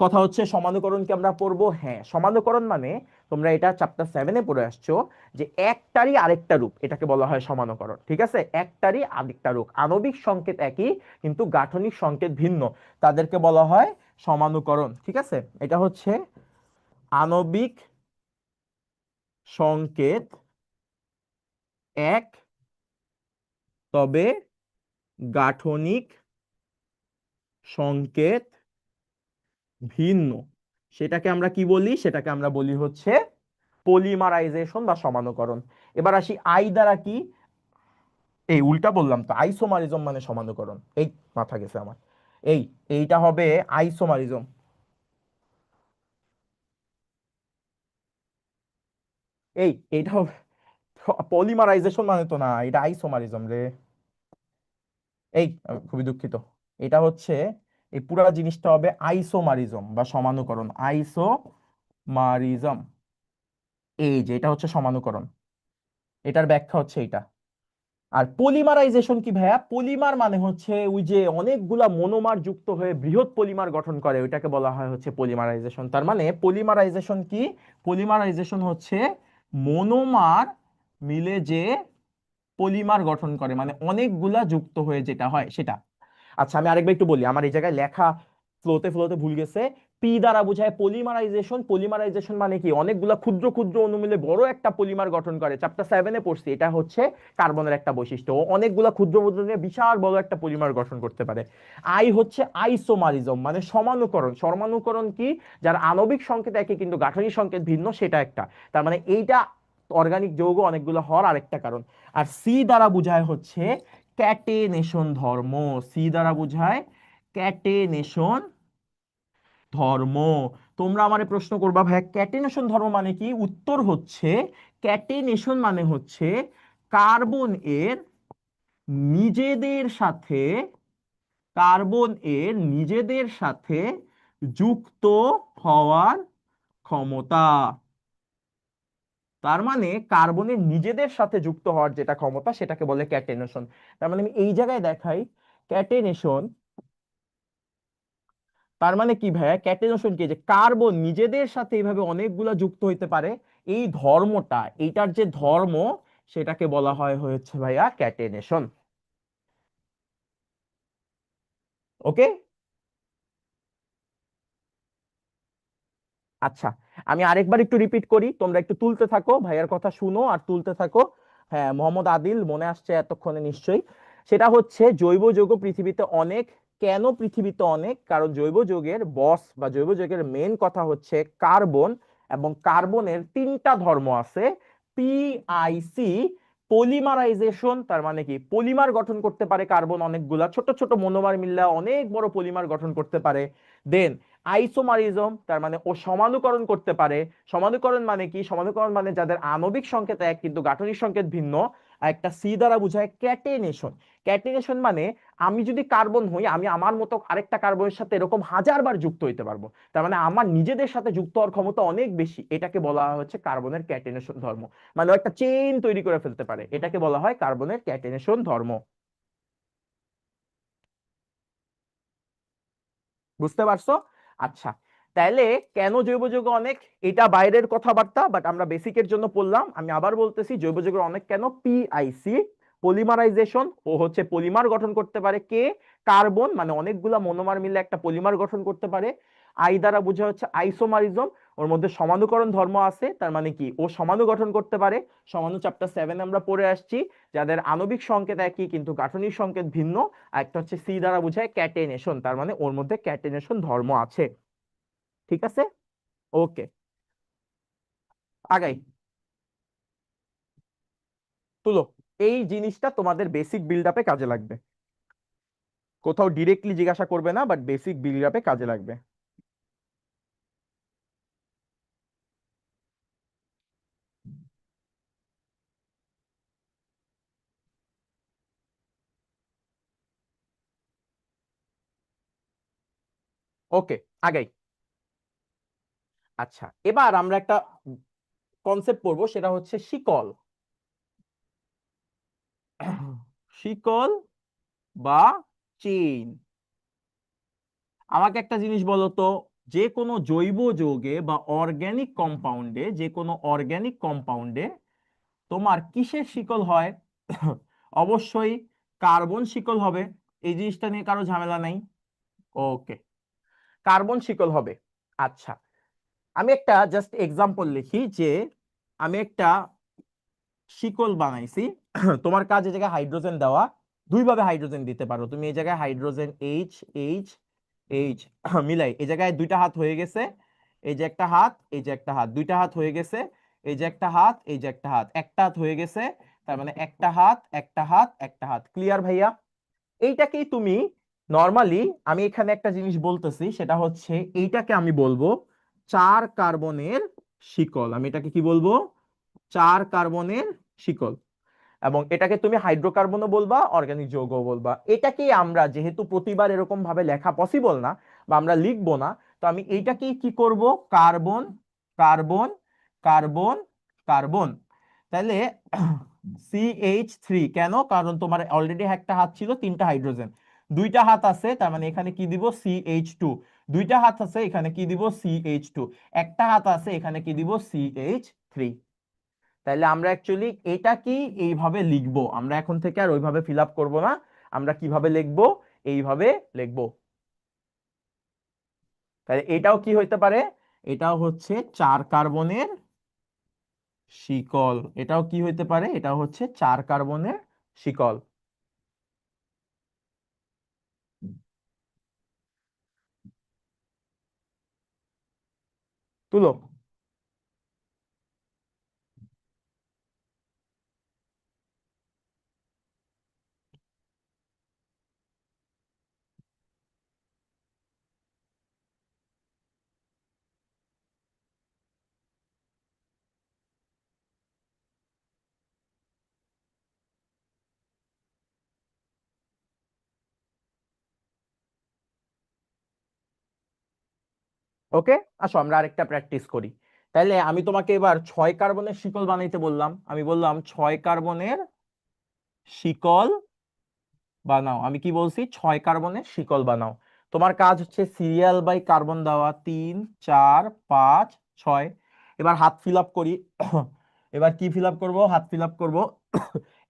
কথা হচ্ছে সমানুকরণকে আমরা পড়বো, হ্যাঁ সমানুকরণ মানে তোমরা এটা চ্যাপ্টার 7-এ পড়ে আসছো, যে একটারই আরেকটা রূপ, এটাকে বলা হয় সমানুকরণ। ঠিক আছে, একটারই আরেকটা রূপ, আণবিক সংকেত একই কিন্তু গাঠনিক সংকেত ভিন্ন, তাদেরকে বলা হয় সমানুকরণ। ঠিক আছে, এটা হচ্ছে আণবিক সংকেত এক, তবে গাঠনিক সংকেত ভিন্ন। সেটাকে আমরা কি বলি? সেটাকে আমরা বলি হচ্ছে পলিমারাইজেশন বা সমানুকরণ। এবার আসি আই দ্বারা কি, এই উল্টা বললাম তো, আইসোমারিজম মানে সমানুকরণ। এই মাথা গেছে আমার। এই এইটা হবে আইসোমারিজম। এইটা হবে পলিমারাইজেশন মানে তো না, এটা আইসোমারিজম রে। আমি খুবই দুঃখিত। এটা হচ্ছে, এই পুরা জিনিসটা হবে আইসোমারিজম বা সমানুকরণ, আইসোমারিজম। এই যে এটা হচ্ছে সমানুকরণ, এটার ব্যাখ্যা হচ্ছে এটা। আর পলিমারাইজেশন কি ভাইয়া? পলিমার মানে হচ্ছে ওই যে অনেকগুলা মনোমার যুক্ত হয়ে বৃহৎ পলিমার গঠন করে, ওইটাকে বলা হয় হচ্ছে পলিমারাইজেশন। তার মানে পলিমারাইজেশন কি? পলিমারাইজেশন হচ্ছে মনোমার মিলে যে পলিমার গঠন করে, মানে অনেকগুলা যুক্ত হয়ে যেটা হয় সেটা। আচ্ছা আমি আরেকবার একটু বলি, আমার এই জায়গায় লেখা ফ্লোতে ফ্লোতে ভুল গেছে। পি দ্বারা বোঝায় পলিমারাইজেশন। পলিমারাইজেশন মানে কি? অনেকগুলা ক্ষুদ্র ক্ষুদ্র অণু মিলে বড় একটা পলিমার গঠন করে। চ্যাপ্টার 7-এ পড়ছি, এটা হচ্ছে কার্বনের একটা বৈশিষ্ট্য, ও অনেকগুলা ক্ষুদ্র ক্ষুদ্র নিয়ে বিশাল বড় একটা পলিমার গঠন করতে পারে। আই হচ্ছে আইসোমারিজম মানে সমানুকরণ। সমানুকরণ কি? যার আণবিক সংকেত একই কিন্তু গাঠনিক সংকেত ভিন্ন, সেটা একটা। তার মানে এইটা অর্গানিক যৌগ অনেকগুলো হওয়ার আরেকটা কারণ। আর সি দ্বারা বোঝায় হচ্ছে ক্যাটেনেশন ধর্ম। সি দ্বারা বোঝায় ক্যাটেনেশন ধর্ম। তোমরা আমারে প্রশ্ন করবা ভাইয়া ক্যাটেনেশন ধর্ম মানে কি? উত্তর হচ্ছে ক্যাটেনেশন মানে হচ্ছে কার্বন এর নিজেদের সাথে, কার্বন এর নিজেদের সাথে যুক্ত হওয়ার ক্ষমতা। তার মানে কার্বনের নিজেদের সাথে যুক্ত হওয়ার যেটা ক্ষমতা, সেটাকে বলে ক্যাটেনেশন। তার মানে আমি এই জায়গায় দেখাই ক্যাটেনেশন। তার মানে কি ভাইয়া? ক্যাটেনেশন কি? যে কার্বন নিজেদের সাথে এইভাবে অনেকগুলা যুক্ত হইতে পারে, এই ধর্মটা, এইটার যে ধর্ম, সেটাকে বলা হয় হচ্ছে ভাইয়া ক্যাটেনেশন। ওকে। আচ্ছা আমি আরেকবার একটু রিপিট করি, তোমরা একটু তুলতে থাকো, ভাইয়ার কথা শুনো আর তুলতে থাকো। হ্যাঁ, মোহাম্মদ আদিল মনে আসছে এতক্ষণে নিশ্চয়ই। সেটা হচ্ছে জৈব যৌগ পৃথিবীতে অনেক। কেন পৃথিবীতে অনেক? কারণ জৈব যৌগের বস বা জৈব যৌগের মেন কথা হচ্ছে কার্বন, এবং কার্বনের তিনটা ধর্ম আছে। PIC, polymerisation. তার মানে কি? পলিমার গঠন করতে পারে কার্বন, অনেকগুলা ছোট ছোট মনোমার মিললে অনেক বড় পলিমার গঠন করতে পারে। দেন আইসোমারিজম, তার মানে ও সমানুকরণ করতে পারে। সমানুকরণ মানে কি? সমানুকরণ মানে যাদের আণবিক সংকেত এক কিন্তু গাঠনিক সংকেত ভিন্ন। আর একটা সি দ্বারা বোঝায় ক্যাটেনেশন। ক্যাটেনেশন মানে আমি যদি কার্বন হই, আমি আমার মতো আরেকটা কার্বনের সাথে এরকম হাজার বার যুক্ত হইতে পারবো। তার মানে আমার নিজেদের সাথে যুক্ত হওয়ার ক্ষমতা অনেক বেশি, এটাকে বলা হচ্ছে কার্বনের ক্যাটেনেশন ধর্ম। মানে ও একটা চেইন তৈরি করে ফেলতে পারে, এটাকে বলা হয় কার্বনের ক্যাটেনেশন ধর্ম। বুঝতে পারছো? আচ্ছা, তাহলে কেন জৈব যৌগ অনেক, এটা বাইরের কথাবার্তা, বাট আমরা বেসিকের জন্য পড়লাম। আমি আবার বলতেছি, জৈব যৌগের অনেক কেন? পিআইসি, পলিমারাইজেশন, ও হচ্ছে পলিমার গঠন করতে পারে। কে? কার্বন, মানে অনেকগুলা মনোমার মিলে একটা পলিমার গঠন করতে পারে। আই দ্বারা বোঝা হচ্ছে আইসোমারিজম, ওর মধ্যে সমানুকরণ ধর্ম আছে। তার মানে কি? ও সমাণু গঠন করতে পারে। সমাণু চ্যাপ্টার 7 আমরা পড়ে আসছি, যাদের আণবিক সংকেত একই কিন্তু গাঠনিক সংকেত ভিন্ন। আর একটা হচ্ছে সি দ্বারা বোঝায় ক্যাটেনেশন, তার মানে ওর মধ্যে ক্যাটেনেশন ধর্ম আছে। ঠিক আছে। ওকে, আগাই। তুলো। এই জিনিসটা তোমাদের বেসিক বিল্ড আপে কাজে লাগবে, কোথাও ডিরেক্টলি জিজ্ঞাসা করবে না, বাট বেসিক বিল্ড আপে কাজে লাগবে। ওকে, আগাই। আচ্ছা এবার আমরা একটা কনসেপ্ট পড়বো, সেটা হচ্ছে শিকল। শিকল বা চেইন। আমাকে একটা জিনিস বলো তো, যে কোনো জৈব যৌগে বা অর্গানিক কম্পাউন্ডে, যে কোনো অর্গানিক কম্পাউন্ডে তোমার কিসের শিকল হয়? অবশ্যই কার্বন শিকল হবে। এই জিনিসটা নিয়ে কারো ঝামেলা নাই। ওকে, কার্বন শিকল হবে। আচ্ছা আমি একটা জাস্ট এক্সাম্পল লিখি, যে আমি একটা শিকল বানাইছি। তোমার কাজ এই জায়গায় হাইড্রোজেন দেওয়া, দুই ভাবে হাইড্রোজেন দিতে পারো তুমি। এই জায়গায় হাইড্রোজেন এইচ এইচ এইচ মিলাই, এই জায়গায় দুইটা হাত হয়ে গেছে। এই যে একটা হাত, এই যে একটা হাত, দুইটা হাত হয়ে গেছে। এই যে একটা হাত, এই যে একটা হাত, একটা হাত হয়ে গেছে। তার মানে একটা হাত, একটা হাত, একটা হাত। ক্লিয়ার ভাইয়া? এইটাকেই তুমি নর্মালি, আমি এখানে একটা জিনিস বলতেছি, সেটা হচ্ছে এইটাকে আমি বলবো 4 কার্বনের শিকল। আমি এটাকে কি বলবো? 4 কার্বনের শিকল। এবং এটাকে তুমি হাইড্রোকার্বনও বলবা, অর্গানিক যৌগও বলবা। এটাকেই আমরা, যেহেতু প্রতিবার এরকম ভাবে লেখা পসিবল না বা আমরা লিখবো না, তো আমি এইটাকেই কি করব? Carbon, carbon, carbon, carbon. তাহলে CH3 কেন? কারণ তোমার অলরেডি একটা হাত ছিল, তিনটা হাইড্রোজেন। দুইটা হাত আছে, তার মানে এখানে কি দিব? CH2। দুইটা হাত আছে, এখানে কি দিব? CH2। একটা হাত আছে, এখানে কি দিব? CH3। তাহলে আমরা অ্যাকচুয়ালি এটা কি এইভাবে লিখবো, আমরা এখন থেকে আর ওইভাবে ফিল আপ করবো না। আমরা কিভাবে লিখবো? এইভাবে লিখবো। তাহলে এটাও কি হইতে পারে? এটাও হচ্ছে 4 কার্বনের শিকল। এটাও কি হইতে পারে? এটাও হচ্ছে 4 কার্বনের শিকল। তুলো। ওকে, আসো আমরা আরেকটা প্র্যাকটিস করি। তাহলে আমি তোমাকে এবার 6 কার্বনের শিকল বানাইতে বললাম। আমি বললাম 6 কার্বনের শিকল বানাও। আমি কি বলছি? 6 কার্বনের শিকল বানাও। তোমার কাজ হচ্ছে সিরিয়াল বাই কার্বন দেওয়া, 3, 4, 5, 6। এবার হাত ফিল আপ করি। এবার কি ফিল আপ করবো? হাত ফিল আপ করবো।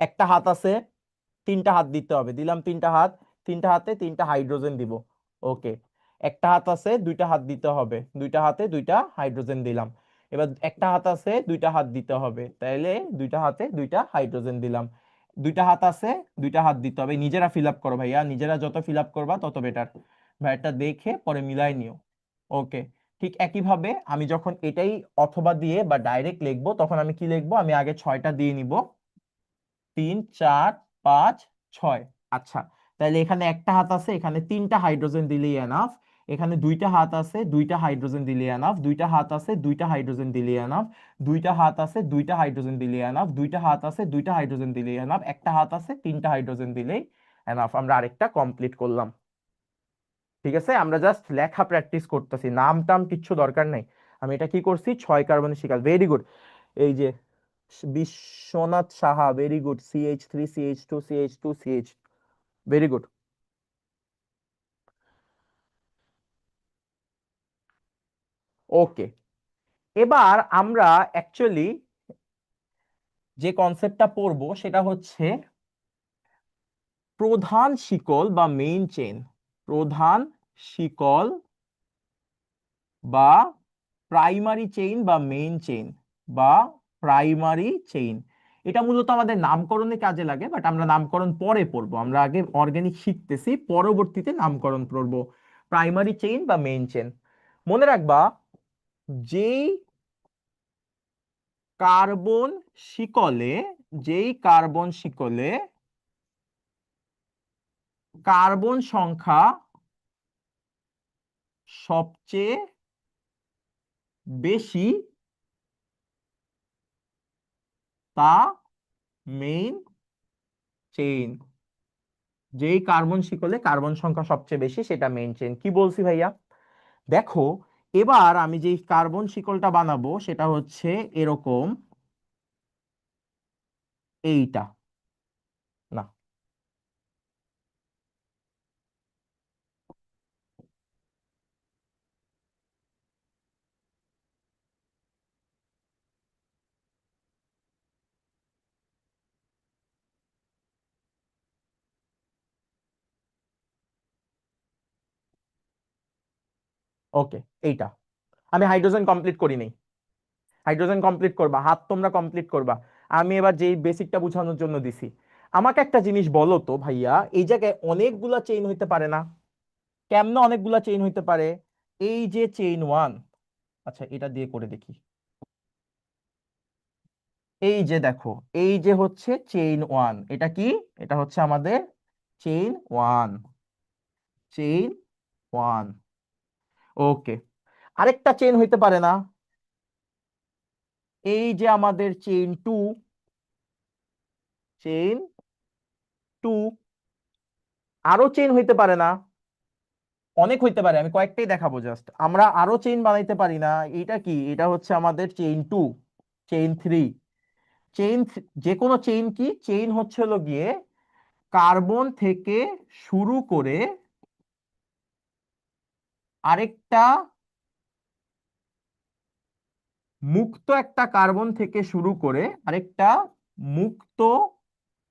একটা হাত আছে, তিনটা হাত দিতে হবে। দিলাম তিনটা হাত। তিনটা হাতে তিনটা হাইড্রোজেন দিব। ওকে। একটা হাত আছে, দুইটা হাত দিতে হবে। দুইটা হাতে দুইটা হাইড্রোজেন দিলাম। এবার একটা হাত আছে, দুইটা হাত দিতে হবে, তাইলে দুইটা হাতে দুইটা হাইড্রোজেন দিলাম। দুইটা হাত আছে, দুইটা হাত দিতে হবে। নিজেরা ফিল আপ করো ভাইয়া, নিজেরা যত ফিল আপ করবা তত বেটার। ভাইয়াটা দেখে পরে মিলাই নিও। ওকে। ঠিক একইভাবে আমি যখন এটাই অথবা দিয়ে বা ডাইরেক্ট লিখবো, তখন আমি কি লিখবো? আমি আগে 6টা দিয়ে নিব। 3, 4, 5, 6। আচ্ছা। তাহলে এখানে একটা হাত আছে, এখানে তিনটা হাইড্রোজেন দিলেই এনাফ। এখানে দুইটা হাত আছে, দুইটা হাইড্রোজেন দিলেই এনাফ। দুইটা হাত আছে, দুইটা হাইড্রোজেন দিলেই এনাফ। দুইটা হাত আছে, দুইটা হাইড্রোজেন দিলেই এনাফ। দুইটা হাত আছে, দুইটা হাইড্রোজেন দিলেই এনাফ। একটা হাত আছে, তিনটা হাইড্রোজেন দিলেই এনাফ। আমরা আরেকটা কমপ্লিট করলাম। ঠিক আছে, আমরা জাস্ট লেখা প্র্যাকটিস করতেছি, নাম টাম কিচ্ছু দরকার নাই। আমি এটা কি করছি? 6 কার্বনের শিকার। Very good. এই যে Biswanath Saha, very good. CH3, CH2, CH2, CH, very good. Okay. এবার আমরা অ্যাকচুয়ালি যে কনসেপ্টটা পড়বো সেটা হচ্ছে প্রধান শিকল বা মেইন চেইন। প্রধান শিকল বা প্রাইমারি চেইন বা মেইন চেইন বা প্রাইমারি চেইন। এটা মূলত আমাদের নামকরণে কাজে লাগে, বাট আমরা নামকরণ পরে পড়বো। আমরা আগে অর্গানিক শিখতেছি, পরবর্তীতে নামকরণ পড়বো। প্রাইমারি চেইন বা মেইন চেইন। মনে রাখবা, যেই কার্বন শিকলে, যেই কার্বন শিকলে কার্বন সংখ্যা সবচেয়ে বেশি, তা মেইন চেইন। যেই কার্বন শিকলে কার্বন সংখ্যা সবচেয়ে বেশি, সেটা মেইন চেইন। কি বলছি ভাইয়া? দেখো, এবার আমি যেই কার্বন শিকলটা বানাবো সেটা হচ্ছে এরকম, এইটা। না। ওকে, এইটা। আমি হাইড্রোজেন কমপ্লিট করি নাই। হাইড্রোজেন কমপ্লিট করবা, হাত তোমরা কমপ্লিট করবা। আমি এবার যেই বেসিকটা বোঝানোর জন্য দিছি। আমাকে একটা জিনিস বলো তো ভাইয়া, এই জায়গায় অনেকগুলা চেইন হইতে পারে না? কেমনে অনেকগুলা চেইন হইতে পারে? এই যে চেইন ওয়ান, আচ্ছা এটা দিয়ে করে দেখি। এই যে দেখো, এই যে হচ্ছে চেইন ওয়ান, এটা কি? এটা হচ্ছে আমাদের চেইন ওয়ান, চেইন ওয়ান। ওকে, আরেকটা চেইন হইতে পারে না? এই যে আমাদের চেইন টু, চেইন টু। আরো চেইন হইতে পারে না? অনেক হইতে পারে, আমি কয়েকটাই দেখাবো জাস্ট। আমরা আরো চেইন বানাইতে পারি না? এটা কি? এটা হচ্ছে আমাদের chain two, chain three. Chain, যে কোনো চেইন কি? চেইন হচ্ছে হলো গিয়ে কার্বন থেকে শুরু করে আরেকটা মুক্ত, একটা কার্বন থেকে শুরু করে আরেকটা মুক্ত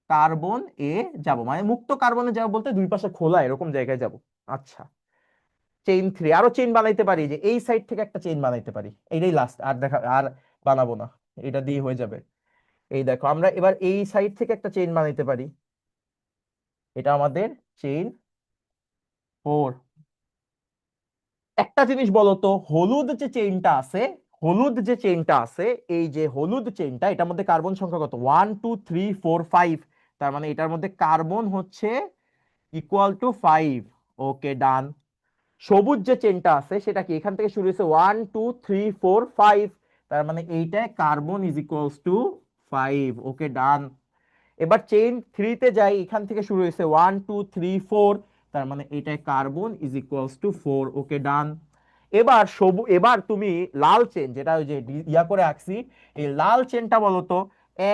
কার্বন এ যাব, মানে মুক্ত কার্বনে যাব বলতে দুই পাশে খোলা এরকম জায়গায় যাব। আচ্ছা, চেইন থ্রি। আরো চেইন বানাইতে পারি, যে এই সাইড থেকে একটা চেইন বানাইতে পারি, এইটাই লাস্ট, আর দেখা আর বানাবো না, এটা দিয়ে হয়ে যাবে। এই দেখো, আমরা এবার এই সাইড থেকে একটা চেইন বানাইতে পারি, এটা আমাদের চেইন ফোর। একটা জিনিস বলো তো, হলুদ যে চেইনটা আছে, হলুদ যে চেইনটা আছে, এই যে হলুদ চেইনটা, এটার মধ্যে কার্বন সংখ্যা কত? 1 2 3 4 5। তার মানে এটার মধ্যে কার্বন হচ্ছে ইকুয়াল টু 5। ওকে ডান। সবুজ যে চেনটা আছে সেটা কি? এখান থেকে শুরু হয়েছে 1 2 3 4 5, তার মানে এইটায় কার্বন ইজ ইকুয়ালস টু 5। ওকে ডান। এবার চেইন থ্রিতে যাই, এখান থেকে শুরু হয়েছে 1 2 3 4, তার মানে এটায় কার্বন ইজ ইকুয়ালস টু 4। ওকে ডান। এবার এবার তুমি লাল চেন, যেটা ওই যে ইয়া করে আঁকছি, এই লাল চেনটা বলো তো।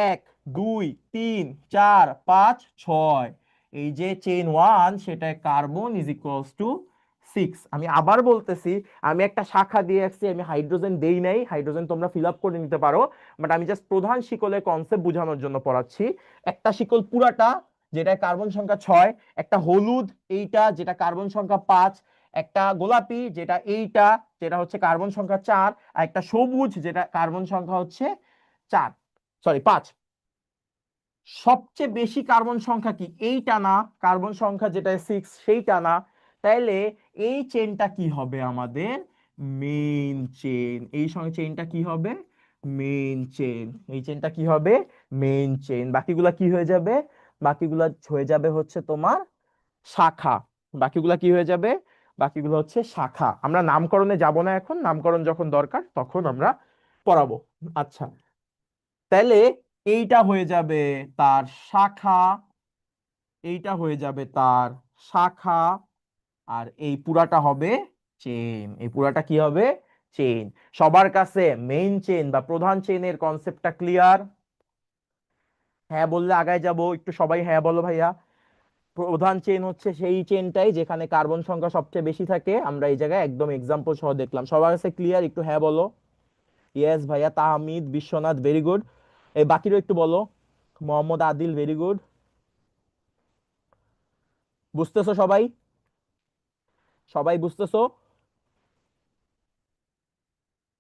1 2 3 4 5 6, এই যে চেইন ওয়ান, সেটায় কার্বন ইজ ইকুয়ালস টু 6। আমি আবার বলতেছি, আমি একটা শাখা দিয়ে রাখছি, আমি হাইড্রোজেন দেই নাই, হাইড্রোজেন তোমরা ফিল আপ করে নিতে পারো, বাট আমি জাস্ট প্রধান শিকলের কনসেপ্ট বোঝানোর জন্য পড়াচ্ছি। একটা শিকল পুরাটা, যেটা কার্বন সংখ্যা 6, একটা হলুদ এইটা, যেটা কার্বন সংখ্যা 5, একটা গোলাপি যেটা এইটা, যেটা হচ্ছে কার্বন সংখ্যা 4, আর একটা সবুজ যেটা কার্বন সংখ্যা হচ্ছে 4, সরি 5। সবচেয়ে বেশি কার্বন সংখ্যা কি? এইটা না? কার্বন সংখ্যা যেটা 6 সেইটা না? তাইলে এই চেনটা কি হবে আমাদের? Main chain. এই সঙ্গে চেনটা কি হবে? Main chain. এই চেনটা কি হবে? Main chain. বাকিগুলা কি হয়ে যাবে? বাকিগুলা হয়ে যাবে হচ্ছে তোমার শাখা। বাকিগুলা কি হয়ে যাবে? বাকিগুলো হচ্ছে শাখা। আমরা নামকরণে যাব না এখন, নামকরণ যখন দরকার তখন আমরা পড়াবো। আচ্ছা, তাহলে এইটা হয়ে যাবে তার শাখা, এইটা হয়ে যাবে তার শাখা, আর এই পুরাটা হবে চেন। এই পুরাটা কি হবে? চেন। সবার কাছে মেইন চেন বা প্রধান চেনের কনসেপ্টটা ক্লিয়ার? হ্যাঁ বললে আগায় যাব। একটু সবাই হ্যাঁ বলো ভাইয়া। প্রধান চেন হচ্ছে সেই চেনটাই যেখানে কার্বন সংখ্যা সবচেয়ে বেশি থাকে। আমরা এই জায়গায় একদম এক্সাম্পল সহ দেখলাম। সবার কাছে ক্লিয়ার? একটু হ্যাঁ বলো। ইয়েস ভাইয়া। Tahmid, Biswanath, very good. এই বাকিরও একটু বলো। Mohammad Adil, very good. বুঝতেছো সবাই? সবাই বুঝতেছো?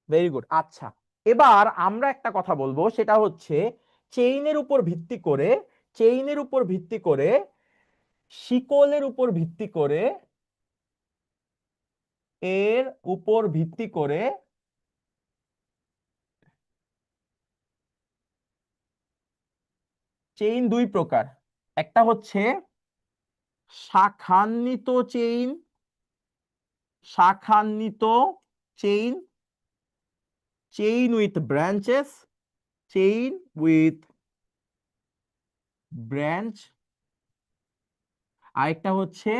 Very good. আচ্ছা, এবার আমরা একটা কথা বলবো, সেটা হচ্ছে চেইনের উপর ভিত্তি করে, চেইনের উপর ভিত্তি করে, শিকলের উপর ভিত্তি করে, এর উপর ভিত্তি করে চেইন দুই প্রকার। একটা হচ্ছে শাখান্বিত চেইন, শাখান্বিত chain, chain with branches, chain with branch. আরেকটা হচ্ছে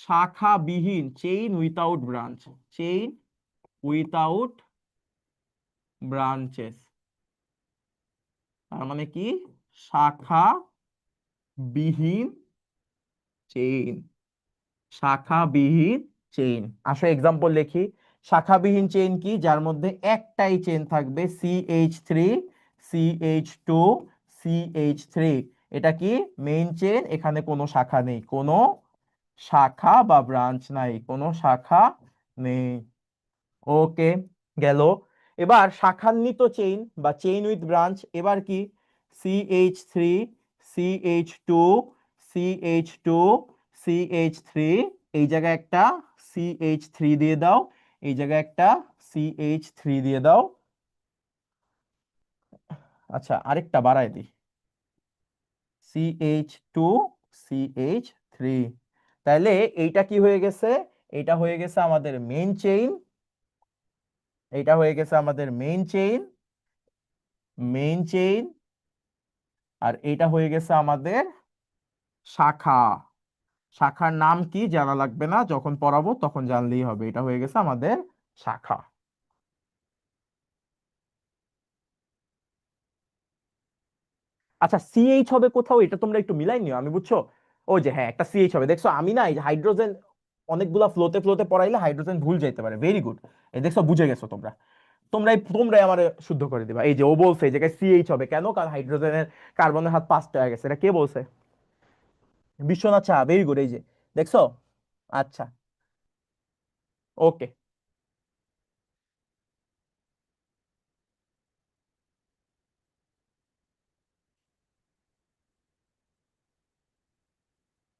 শাখাবিহীন, chain without branch, chain without branches. তার মানে কি? শাখা বিহীন চেইন, শাখাবিহীন চেইন। আসো এক্সাম্পল লিখি। শাখাবিহীন চেইন কি? যার মধ্যে একটাই চেইন থাকবে, CH3 CH2 CH3। এটা কি? Main chain. এখানে কোনো শাখা নেই, কোনো শাখা বা ব্রাঞ্চ নাই, কোনো শাখা নেই। ওকে, গেল। এবার শাখান্বিত চেইন বা চেইন উইথ ব্রাঞ্চ, এবার কি? CH3 CH2 CH2 CH3, এই জায়গায় একটা CH3 দিয়ে দাও, এই জায়গায় একটা CH3 দিয়ে দাও। আচ্ছা, আরেকটা বাড়ায় দিই, CH2 CH3। তাহলে এইটা কি হয়ে গেছে? এটা হয়ে গেছে আমাদের মেইন চেইন, এটা হয়ে গেছে আমাদের মেইন চেইন, আর এটা হয়ে গেছে আমাদের শাখা। শাখার নাম কি জানা লাগবে না, যখন পড়াবো তখন জানলেই হবে। এটা হয়ে গেছে আমাদের শাখা। আচ্ছা, সিএইচ হবে কোথাও, এটা তোমরা একটু মিলাই নিও, আমি বুঝছো। ওই যে হ্যাঁ, একটা সিএইচ হবে, দেখছো আমি না এই যে হাইড্রোজেন অনেকগুলা ফ্লোতে ফ্লোতে পড়াইলে হাইড্রোজেন ভুল যাইতে পারে। ভেরি গুড, এই দেখছো বুঝে গেছো তোমরা। তোমরাই আমার শুদ্ধ করে দিবা। এই যে ও বলছে এই জায়গায় সিএইচ হবে কেন, কারণ হাইড্রোজেনের কার্বনের হাত 5টা হয়ে গেছে। এটা কে বলছে? বিশ্বনাথ চা। ভেরি গুড, এই যে দেখছো। আচ্ছা, ওকে।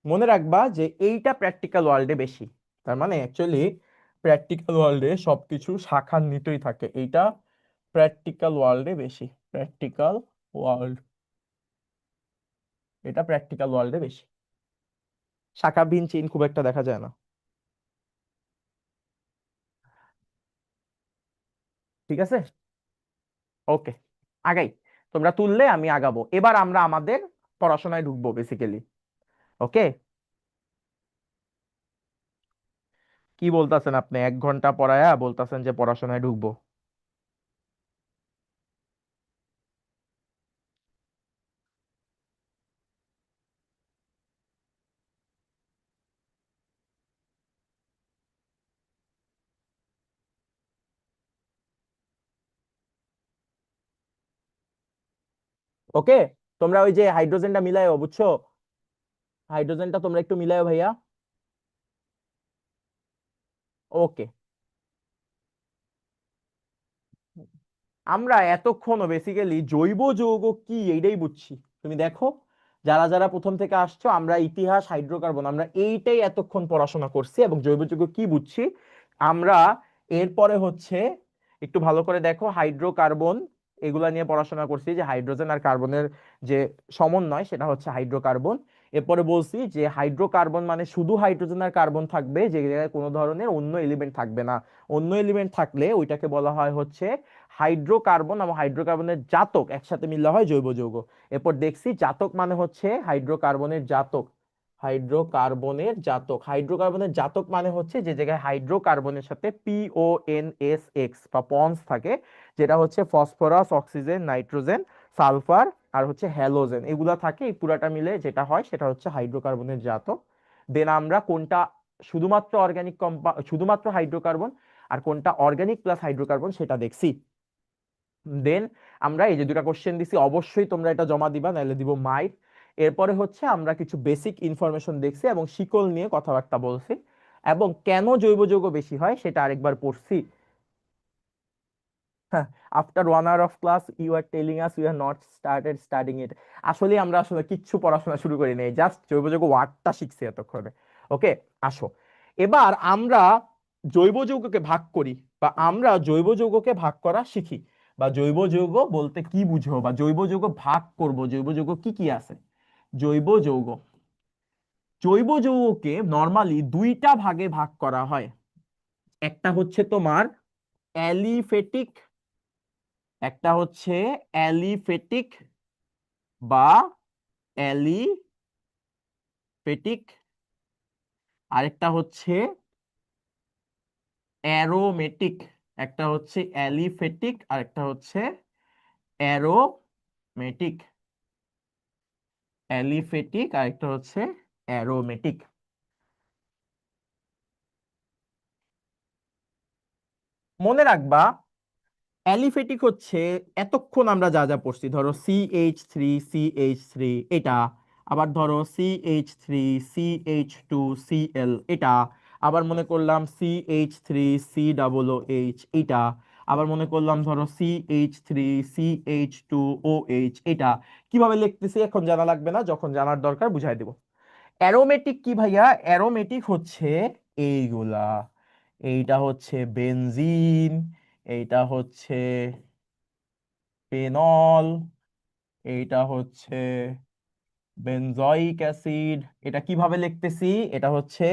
মনে রাখবা যে এইটা প্র্যাকটিক্যাল ওয়ার্ল্ডে বেশি, তার মানে অ্যাকচুয়ালি প্র্যাকটিক্যাল ওয়ার্ল্ডে সবকিছু শাখান্বিতই থাকে। এইটা প্র্যাকটিক্যাল ওয়ার্ল্ডে বেশি, প্র্যাকটিক্যাল ওয়ার্ল্ড, এটা প্র্যাকটিক্যাল ওয়ার্ল্ডে বেশি। শাখাবিহীন চেইন খুব একটা দেখা যায় না। ঠিক আছে, ওকে, আগাই। তোমরা তুললে আমি আগাবো। এবার আমরা আমাদের পড়াশোনায় ঢুকবো বেসিক্যালি। ওকে, কি বলতেছেন আপনি? 1 ঘন্টা পড়ায়া বলতেছেন যে পড়াশোনায় ঢুকবো? ওকে, তোমরা ওই যে হাইড্রোজেনটা মিলায়ও, বুঝছো? হাইড্রোজেনটা তোমরা একটু মিলায়ও ভাইয়া। ওকে, আমরা এতক্ষণও বেসিক্যালি জৈব যৌগ কি এইটাই বুঝছি। তুমি দেখো, যারা যারা প্রথম থেকে আসছো, আমরা ইতিহাস, হাইড্রোকার্বন, আমরা এইটাই এতক্ষণ পড়াশোনা করছি এবং জৈব যৌগ কি বুঝছি আমরা। এরপরে হচ্ছে একটু ভালো করে দেখো, হাইড্রোকার্বন এগুলা নিয়ে পড়াশোনা করছি, যে হাইড্রোজেন আর কার্বনের যে সমন্বয় সেটা হচ্ছে হাইড্রোকার্বন। এরপরে বলছি যে হাইড্রোকার্বন মানে শুধু হাইড্রোজেন আর কার্বন থাকবে, যে জায়গায় কোনো ধরনের অন্য এলিমেন্ট থাকবে না। অন্য এলিমেন্ট থাকলে ওইটাকে বলা হয় হচ্ছে হাইড্রোকার্বন, এবং হাইড্রোকার্বনের জাতক একসাথে মিললে হয় জৈব যৌগ। এরপর দেখছি জাতক মানে হচ্ছে হাইড্রোকার্বনের জাতক। হাইড্রোকার্বনের জাতক মানে হচ্ছে যে জায়গায় হাইড্রোকার্বনের সাথে PONSX বা পন্স থাকে, যেটা হচ্ছে ফসফরাস, অক্সিজেন, নাইট্রোজেন, সালফার আর হচ্ছে হ্যালোজেন, এগুলা থাকে। এই পুরাটা মিলে যেটা হয় সেটা হচ্ছে হাইড্রোকার্বনের জাতক। দেন আমরা কোনটা শুধুমাত্র অর্গানিক শুধুমাত্র হাইড্রোকার্বন আর কোনটা অর্গানিক প্লাস হাইড্রোকার্বন সেটা দেখছি। দেন আমরা এই যে দুটা কোশ্চেন দিছি, অবশ্যই তোমরা এটা জমা দিবা, নাহলে দিব মাইর। এরপরে হচ্ছে আমরা কিছু বেসিক ইনফরমেশন দেখছি এবং শিকল নিয়ে কথাবার্তা বলছি, এবং কেন জৈব যৌগ বেশি হয় সেটা আরেকবার পড়ছি। After 1 hour of class you are telling us you are not started studying it. আসলে আমরা আসলে কিচ্ছু পড়াশোনা শুরু করি নাই, জাস্ট জৈব যৌগ ওয়ার্ডটা শিখছি এতক্ষণে। ওকে, আসো এবার আমরা জৈব যৌগকে ভাগ করি, বা আমরা জৈব যৌগকে ভাগ করা শিখি। বা জৈব যৌগ বলতে কি বুঝো, বা জৈব যৌগ ভাগ করব, জৈব যৌগ কি কি আছে। জৈব যৌগ, জৈব যৌগকে নর্মালি দুইটা ভাগে ভাগ করা হয়। একটা হচ্ছে তোমার অ্যালিফেটিক, একটা হচ্ছে অ্যালিফেটিক বা অ্যালিফেটিক, আরেকটা হচ্ছে অ্যারোমেটিক। একটা হচ্ছে অ্যালিফেটিক আর একটা হচ্ছে অ্যারোমেটিক। অ্যালিফেটিক আর একটা হচ্ছে অ্যারোমেটিক। মনে রাখবা, অ্যালিফেটিক হচ্ছে এতক্ষণ আমরা যা যা পড়ছি, ধরো CH3 CH3 এটা, আবার ধরো CH3 CH2Cl এটা, আবার মনে করলাম CH3 COOH এটা, আবার মনে করলাম ধরো CH3 CH2OH এটা। কিভাবে লিখতেছি এখন জানা লাগবে না, যখন জানার দরকার বুঝাই দেব। অ্যারোমেটিক কি ভাইয়া? অ্যারোমেটিক হচ্ছে এইগুলা, এইটা হচ্ছে বেনজিন, এইটা হচ্ছে ফেনল, এইটা হচ্ছে বেনজয়িক অ্যাসিড। এটা কিভাবে লিখতেছি? এটা হচ্ছে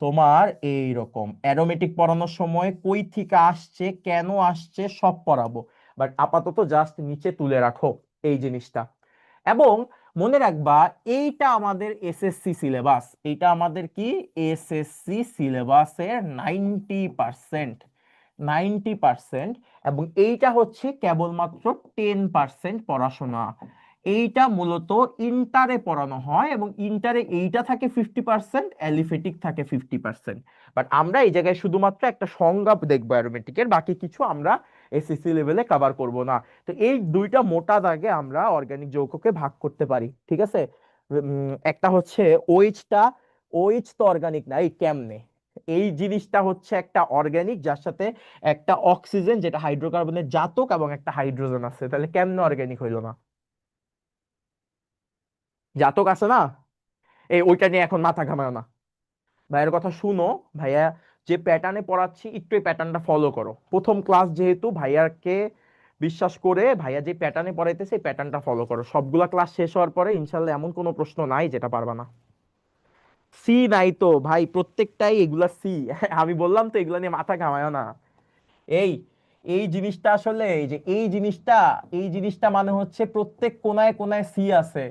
তোমার এই রকম অ্যারোমেটিক পড়ানোর সময় কই থেকে আসছে, কেন আসছে সব পড়াবো, বাট আপাতত জাস্ট নিচে তুলে রাখো এই জিনিসটা। এবং মনে রাখবা এইটা আমাদের এসএসসি সিলেবাস, এইটা আমাদের কি এসএসসি সিলেবাসের 90%, 90%। এবং এইটা হচ্ছে কেবলমাত্র 10% পড়াশোনা। এইটা মূলত ইন্টারে পড়ানো হয়, এবং ইন্টারে এইটা থাকে 50%, অ্যালিফেটিক থাকে 50%। বাট আমরা এই জায়গায় শুধুমাত্র একটা সংজ্ঞা দেখবো অ্যারোমেটিকের, বাকি কিছু আমরা এসএসসি লেভেলে কভার করব না। তো এই দুইটা মোটা দাগে আমরা অর্গানিক যৌগকে ভাগ করতে পারি, ঠিক আছে? একটা হচ্ছে ওইচটা, ওইচ তো অর্গানিক না, এই কেমনে? এই জিনিসটা হচ্ছে একটা অর্গানিক যার সাথে একটা অক্সিজেন যেটা হাইড্রোকার্বনের জাতক এবং একটা হাইড্রোজেন আছে, তাহলে কেমনে অর্গানিক হইলো না? জাতক আছে না? এই ওইটা নিয়ে এখন মাথা ঘামায় না। ভাইয়ের কথা শুনো। ভাইয়া যে প্যাটার্নে পড়াচ্ছি একটু এই প্যাটার্নটা ফলো করো। প্রথম ক্লাস যেহেতু, ভাইয়াকে বিশ্বাস করে ভাইয়া যে প্যাটার্নে পড়াইতেছে এই প্যাটার্নটা ফলো করো। সবগুলা ক্লাস শেষ হওয়ার পরে ইনশাল্লাহ এমন কোনো প্রশ্ন নাই যেটা পারবা না। সি নাই তো ভাই, প্রত্যেকটাই এগুলা সি। আমি বললাম তো এগুলা নিয়ে মাথা ঘামায় না। এই এই জিনিসটা আসলে এই জিনিসটা মানে হচ্ছে প্রত্যেক কোনায় কোনায় সি আছে,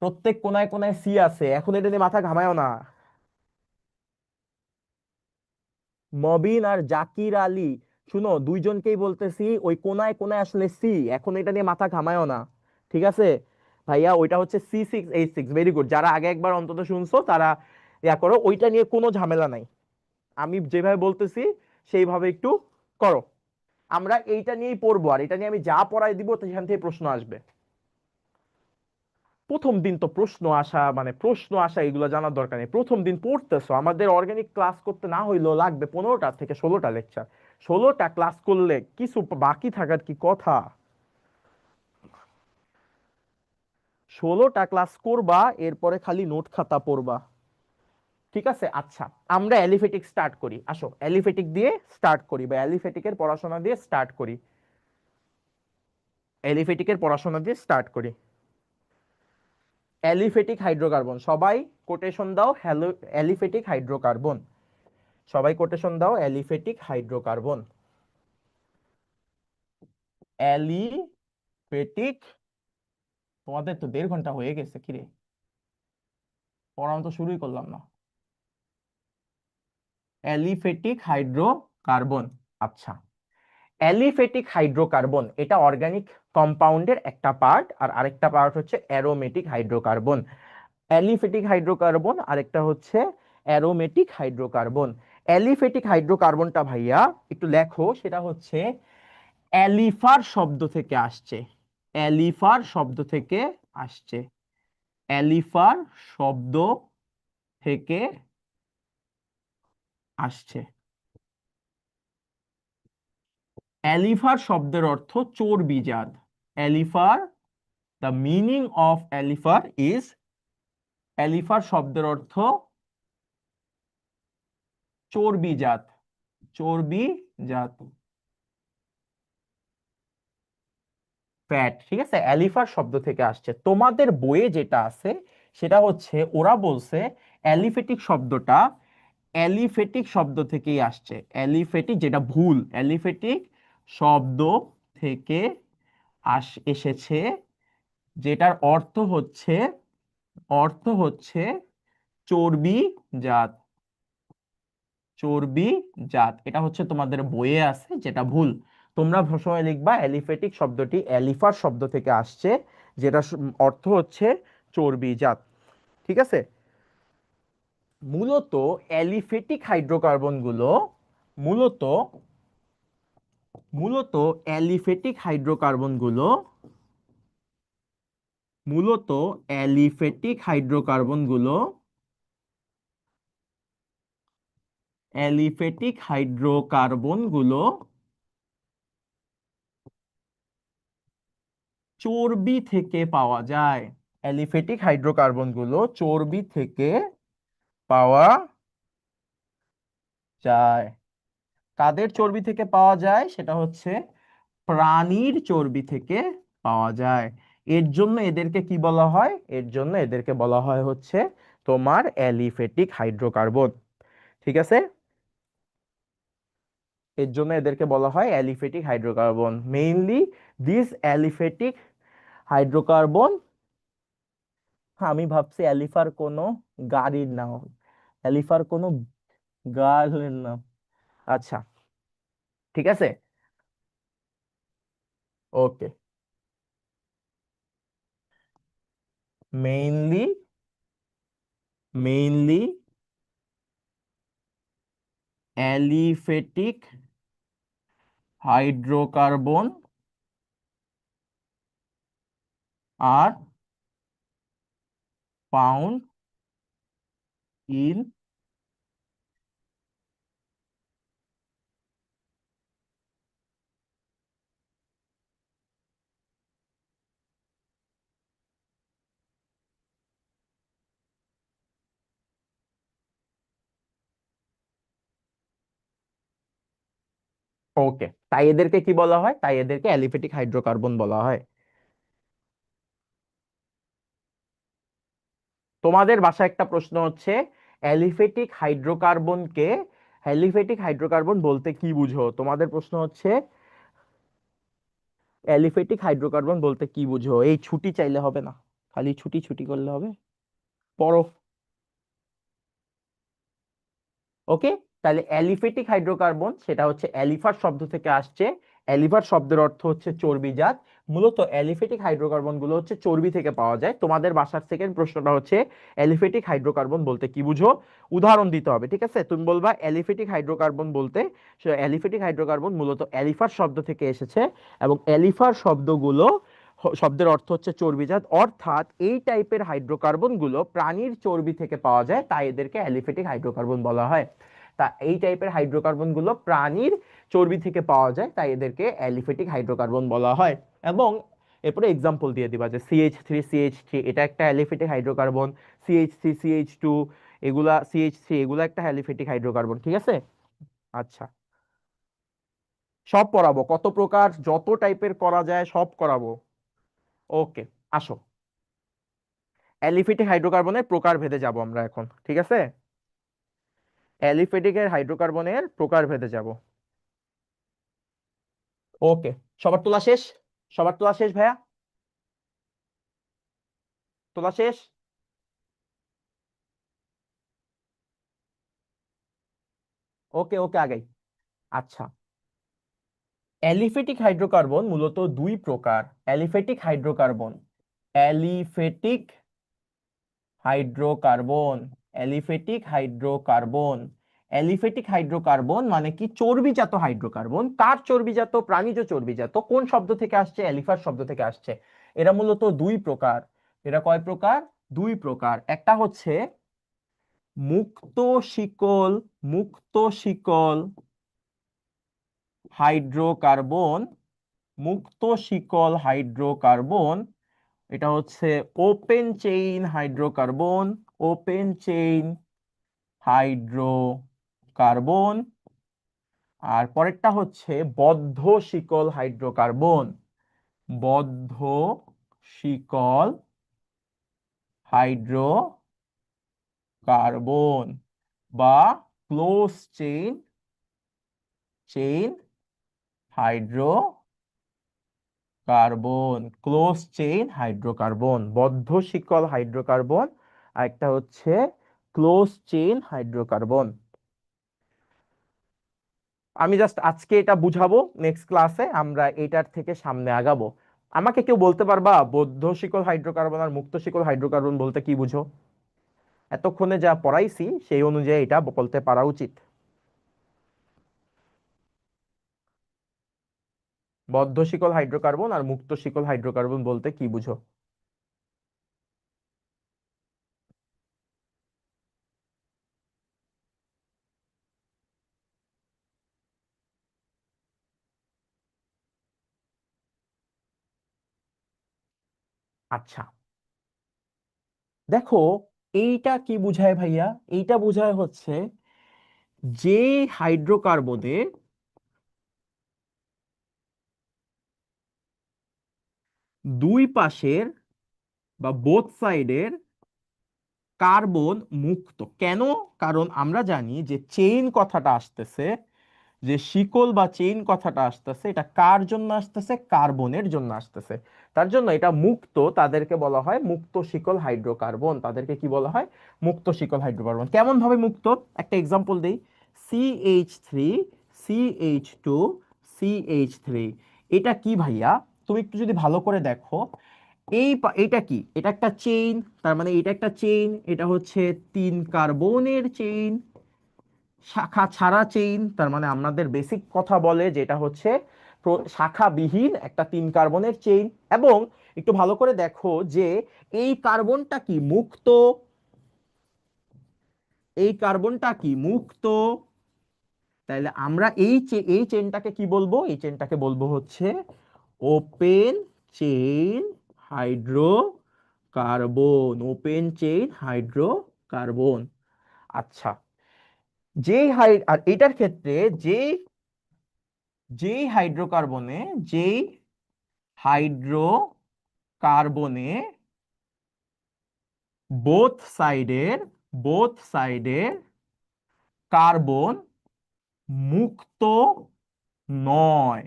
প্রত্যেক কোনায় কোনায় সি আছে, এখন এটা নিয়ে মাথা ঘামায়ও না। মবিন আর জাকির আলী, শুনো দুইজনকেই বলতেছি ওই কোনায় কোনায় আসলে সি, এখন এটা নিয়ে মাথা ঘামায়ও না, ঠিক আছে? ভাইয়া ওইটা হচ্ছে C6H6, ভেরি গুড। যারা আগে একবার অন্তত শুনছো তারা ইয়া করো, ওইটা নিয়ে কোনো ঝামেলা নাই। আমি যেভাবে বলতেছি সেইভাবে একটু করো। আমরা এইটা নিয়েই পড়বো, আর এটা নিয়ে আমি যা পড়াই দিব সেখান থেকে প্রশ্ন আসবে। প্রথম দিন তো প্রশ্ন আসা মানে প্রশ্ন আসা এগুলো জানার দরকার নেই। প্রথম দিন পড়তেছো, আমাদের অর্গানিক ক্লাস করতে না হইলেও লাগবে 15টা থেকে 16টা লেকচার। 16টা ক্লাস করলে কিছু বাকি থাকার কি কথা? 16টা ক্লাস করবা, এরপরে খালি নোট খাতা পড়বা, ঠিক আছে? আচ্ছা, আমরা অ্যালিফেটিক স্টার্ট করি, আসো অ্যালিফেটিক দিয়ে স্টার্ট করি, বা অ্যালিফেটিকের পড়াশোনা দিয়ে স্টার্ট করি। অ্যালিফেটিকের পড়াশোনা দিয়ে স্টার্ট করি। অ্যালিফেটিক হাইড্রোকার্বন, সবাই কোটেশন দাও, হ্যালো অ্যালিফেটিক হাইড্রোকার্বন। সবাই কোটেশন দাও, অ্যালিফেটিক হাইড্রোকার্বন। অ্যালিফেটিক, তোমাদের তো 1.5 ঘন্টা হয়ে গেছে, কিরে পড়ানো তো শুরুই করলাম না। Aliphatic hydrocarbon. আচ্ছা, অ্যালিফেটিক হাইড্রোকার্বন এটা অর্গানিক কম্পাউন্ডের একটা পার্ট, আর আরেকটা পার্ট হচ্ছে অ্যারোমেটিক হাইড্রোকার্বন। অ্যালিফেটিক হাইড্রোকার্বন আরেকটা হচ্ছে অ্যারোমেটিক হাইড্রোকার্বন। অ্যালিফেটিক হাইড্রোকার্বনটা ভাইয়া একটু লেখো, সেটা হচ্ছে অ্যালিফার শব্দ থেকে আসছে, অ্যালিফার শব্দ থেকে আসছে, অ্যালিফার শব্দ থেকে আসছে। অ্যালিফার শব্দের অর্থ চর্বিজাত। অ্যালিফার, দ্য মিনিং অফ অ্যালিফার ইজ, অ্যালিফার শব্দের অর্থ চর্বিজাত, চর্বিজাত, ফ্যাট, ঠিক আছে? অ্যালিফার শব্দ থেকে আসছে। তোমাদের বইয়ে যেটা আছে সেটা হচ্ছে ওরা বলছে অ্যালিফেটিক শব্দটা অ্যালিফেটিক শব্দ থেকেই আসছে। অ্যালিফেটিক যেটা ভুল, অ্যালিফেটিক শব্দ থেকে এসেছে, যেটার অর্থ হচ্ছে চর্বি জাত, চর্বি জাত। এটা হচ্ছে তোমাদের বইয়ে আছে, যেটা ভুল। তোমরা সবসময় লিখবা অ্যালিফেটিক শব্দটি অ্যালিফার শব্দ থেকে আসছে, যেটা অর্থ হচ্ছে চর্বি জাত, ঠিক আছে? মূলত অ্যালিফেটিক হাইড্রোকার্বন গুলো মূলত মূলত অ্যালিফেটিক হাইড্রোকার্বন গুলো মূলত অ্যালিফেটিক হাইড্রোকার্বন গুলো অ্যালিফেটিক হাইড্রোকার্বন গুলো চর্বি থেকে পাওয়া যায়। অ্যালিফেটিক হাইড্রোকার্বন গুলো চর্বি থেকে পাওয়া যায়। কাদের চর্বি থেকে পাওয়া যায়? সেটা হচ্ছে প্রাণীর চর্বি থেকে পাওয়া যায়। এর জন্য এদেরকে কি বলা হয়? এর জন্য এদেরকে বলা হয় হচ্ছে তোমার অ্যালিফেটিক হাইড্রোকার্বন। ঠিক আছে, এর জন্য এদেরকে বলা হয় aliphatic hydrocarbon. Mainly this aliphatic hydrocarbon, আমি ভাবছি অ্যালিফার কোনো গাড়ির নাম, অ্যালিফার কোনো গার্লের নাম। আচ্ছা, ঠিক আছে, okay. Mainly mainly aliphatic hydrocarbon are found in, okay, তাই এদেরকে কি বলা হয়? তাই এদেরকে অ্যালিফেটিক হাইড্রোকার্বন বলা হয়। তোমাদের বাসায় একটা প্রশ্ন হচ্ছে, অ্যালিফেটিক হাইড্রোকার্বনকে, অ্যালিফেটিক হাইড্রোকার্বন বলতে কি বুঝো? তোমাদের প্রশ্ন হচ্ছে অ্যালিফেটিক হাইড্রোকার্বন বলতে কি বুঝো? এই ছুটি চাইলে হবে না, খালি ছুটি ছুটি করলে হবে? পড়ো। ওকে, তাহলে অ্যালিফেটিক হাইড্রোকার্বন সেটা হচ্ছে অ্যালিফার শব্দ থেকে আসছে। অ্যালিফার শব্দের অর্থ হচ্ছে চর্বিজাত। মূলত অ্যালিফেটিক হাইড্রোকার্বন গুলো হচ্ছে চর্বি থেকে পাওয়া যায়। তোমাদের বাসার সেকেন্ড প্রশ্নটা হচ্ছে অ্যালিফেটিক হাইড্রোকার্বন বলতে কি বুঝো? উদাহরণ দিতে হবে, ঠিক আছে? তুমি বলবা অ্যালিফেটিক হাইড্রোকার্বন বলতে, অ্যালিফেটিক হাইড্রোকার্বন মূলত অ্যালিফার শব্দ থেকে এসেছে, এবং অ্যালিফার শব্দগুলো শব্দের অর্থ হচ্ছে চর্বিজাত, অর্থাৎ এই টাইপের হাইড্রোকার্বন গুলো প্রাণীর চর্বি থেকে পাওয়া যায়, তাই এদেরকে অ্যালিফেটিক হাইড্রোকার্বন বলা হয়। তা এই টাইপের হাইড্রোকার্বন গুলো প্রাণীর চর্বি থেকে পাওয়া যায়, তাই এদেরকে অ্যালিফেটিক হাইড্রোকার্বন বলা হয়। এবং এরপরে এক্সাম্পল দিয়ে দিবা যে CH3CH3 এটা একটা অ্যালিফেটিক হাইড্রোকার্বন, CH3CH2 এগুলা, CH3 এগুলা একটা অ্যালিফেটিক হাইড্রোকার্বন, ঠিক আছে? আচ্ছা, সব পড়াবো, কত প্রকার যত টাইপের করা যায় সব করাবো। ওকে, আসো, অ্যালিফেটিক হাইড্রোকার্বনের প্রকার ভেদে যাব আমরা এখন, ঠিক আছে? অ্যালিফেটিকের হাইড্রোকার্বনের প্রকার ভেদে যাব। ওকে, সবার তোলা শেষ? সবার তোলা শেষ ভাইয়া? তোলা শেষ? ওকে ওকে, আগাই। আচ্ছা, অ্যালিফেটিক হাইড্রোকার্বন মূলত দুই প্রকার। Aliphatic hydrocarbon, aliphatic hydrocarbon, aliphatic hydrocarbon. Aliphatic hydrocarbon মানে কি? চর্বিজাত হাইড্রোকার্বন। কার চর্বিজাত? প্রাণীজ চর্বিজাত। কোন শব্দ থেকে আসছে? অ্যালিফার শব্দ থেকে আসছে। এরা মূলত দুই প্রকার। এরা কয় প্রকার? দুই প্রকার। একটা হচ্ছে মুক্ত শিকল, মুক্ত শিকল হাইড্রোকার্বন, মুক্ত শিকল হাইড্রোকার্বন। এটা হচ্ছে open chain hydrocarbon, open chain hydrocarbon. আর পরেরটা হচ্ছে বদ্ধ শিকল হাইড্রোকার্বন, বদ্ধ শিকল হাইড্রোকার্বন বা close chain, chain hydrocarbon, close chain hydrocarbon, বদ্ধ শিকল হাইড্রোকার্বন। আর একটা হচ্ছে ক্লোজ চেইন হাইড্রোকার্বন। আমি জাস্ট আজকে এটা বুঝাবো, নেক্সট ক্লাসে আমরা এটার থেকে সামনে আগাবো। আমাকে কেউ বলতে পারবা বদ্ধ শিকল হাইড্রোকার্বন আর মুক্ত শিকল হাইড্রোকার্বন বলতে কি বুঝো? এতক্ষণে যা পড়াইছি সেই অনুযায়ী এটা বলতে পারা উচিত। বদ্ধ শিকল হাইড্রোকার্বন আর মুক্ত শিকল হাইড্রোকার্বন বলতে কি বুঝো? আচ্ছা, দেখো, এইটা কি বুঝায় ভাইয়া? এইটা বুঝায় হচ্ছে যে হাইড্রোকার্বনে দুই পাশের বা বোথ সাইডের কার্বন মুক্ত। কেন? কারণ আমরা জানি যে চেইন কথাটা আসতেছে, যে শিকল বা চেইন কথাটা আসতেছে, এটা কার জন্য আসতেছে? কার্বনের জন্য আসতেছে। তার জন্য এটা মুক্ত, তাদেরকে বলা হয় মুক্ত শিকল হাইড্রোকার্বন। তাদেরকে কি বলা হয়? মুক্ত শিকল হাইড্রোকার্বন। কেমন ভাবে মুক্ত? একটা এক্সাম্পল দেই। CH3, CH2, CH3, এটা কি ভাইয়া? তুমি একটু যদি ভালো করে দেখো, এটা কি? এটা একটা চেইন, তার মানে এটা একটা চেইন, এটা হচ্ছে তিন কার্বনের চেইন, শাখা ছাড়া চেইন। তার মানে আমাদের বেসিক কথা বলে যে এটা হচ্ছে শাখাবিহীন একটা তিন কার্বনের চেইন। এবং একটু ভালো করে দেখো যে এই কার্বনটা কি মুক্ত? এই কার্বনটা কি মুক্ত? তাহলে আমরা এই চেইনটাকে কি বলবো? এই চেইনটাকে বলবো হচ্ছে open chain hydrocarbon. Open chain hydrocarbon. আচ্ছা, আর এটার ক্ষেত্রে যেই যেই হাইড্রোকার্বনে যেই হাইড্রোকার্বনে বোথ সাইডের বোথ সাইডের কার্বন মুক্ত নয়,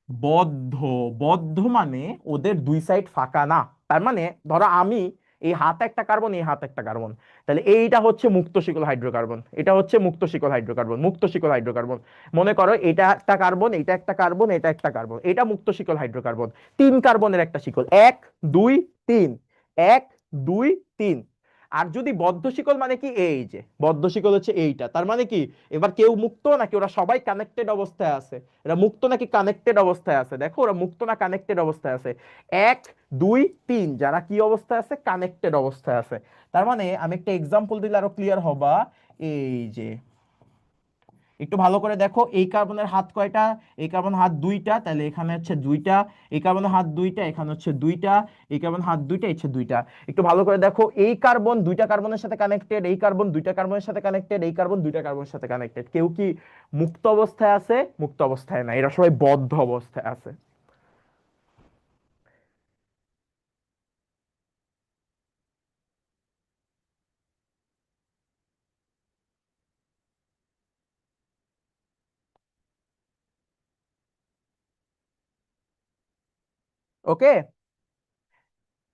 বদ্ধ। বদ্ধ মানে ওদের দুই সাইড ফাঁকা না। তার মানে ধরো আমি এই হাতে একটা কার্বন, এই হাতে একটা কার্বন, তাহলে এইটা হচ্ছে মুক্ত শিকল হাইড্রোকার্বন, এটা হচ্ছে মুক্ত শিকল হাইড্রোকার্বন, মুক্ত শিকল হাইড্রোকার্বন। মনে করো এটা একটা কার্বন, এটা একটা কার্বন, এটা একটা কার্বন, এটা মুক্ত শিকল হাইড্রোকার্বন। তিন কার্বনের একটা শিকল, এক দুই তিন, এক দুই তিন। আর যদি বদ্ধ শিকল মানে কি? এই যে বদ্ধ শিকল হচ্ছে এইটা। তার মানে কি এবার কেউ মুক্ত নাকি ওরা সবাই কানেক্টেড অবস্থায় আছে? এরা মুক্ত নাকি কানেক্টেড অবস্থায় আছে? দেখো ওরা মুক্ত না কানেক্টেড অবস্থায় আছে। এক দুই তিন, যারা কি অবস্থায় আছে? কানেক্টেড অবস্থায় আছে। তার মানে আমি একটা এক্সাম্পল দিলে আরো ক্লিয়ার হবা। এই যে একটু ভালো করে দেখো, এই কার্বনের হাত কয়টা? এই কার্বন হাত দুইটা, তাহলে এখানে হচ্ছে দুইটা। এই কার্বনের হাত দুইটা, এখানে হচ্ছে দুইটা। এই কার্বন হাত দুইটা, হচ্ছে দুইটা। একটু ভালো করে দেখো, এই কার্বন দুইটা কার্বনের সাথে কানেক্টেড, এই কার্বন দুইটা কার্বনের সাথে কানেক্টেড, এই কার্বন দুইটা কার্বনের সাথে কানেক্টেড। কেউ কি মুক্ত অবস্থায় আছে? মুক্ত অবস্থায় না, এরা সবাই বদ্ধ অবস্থায় আছে। ওকে।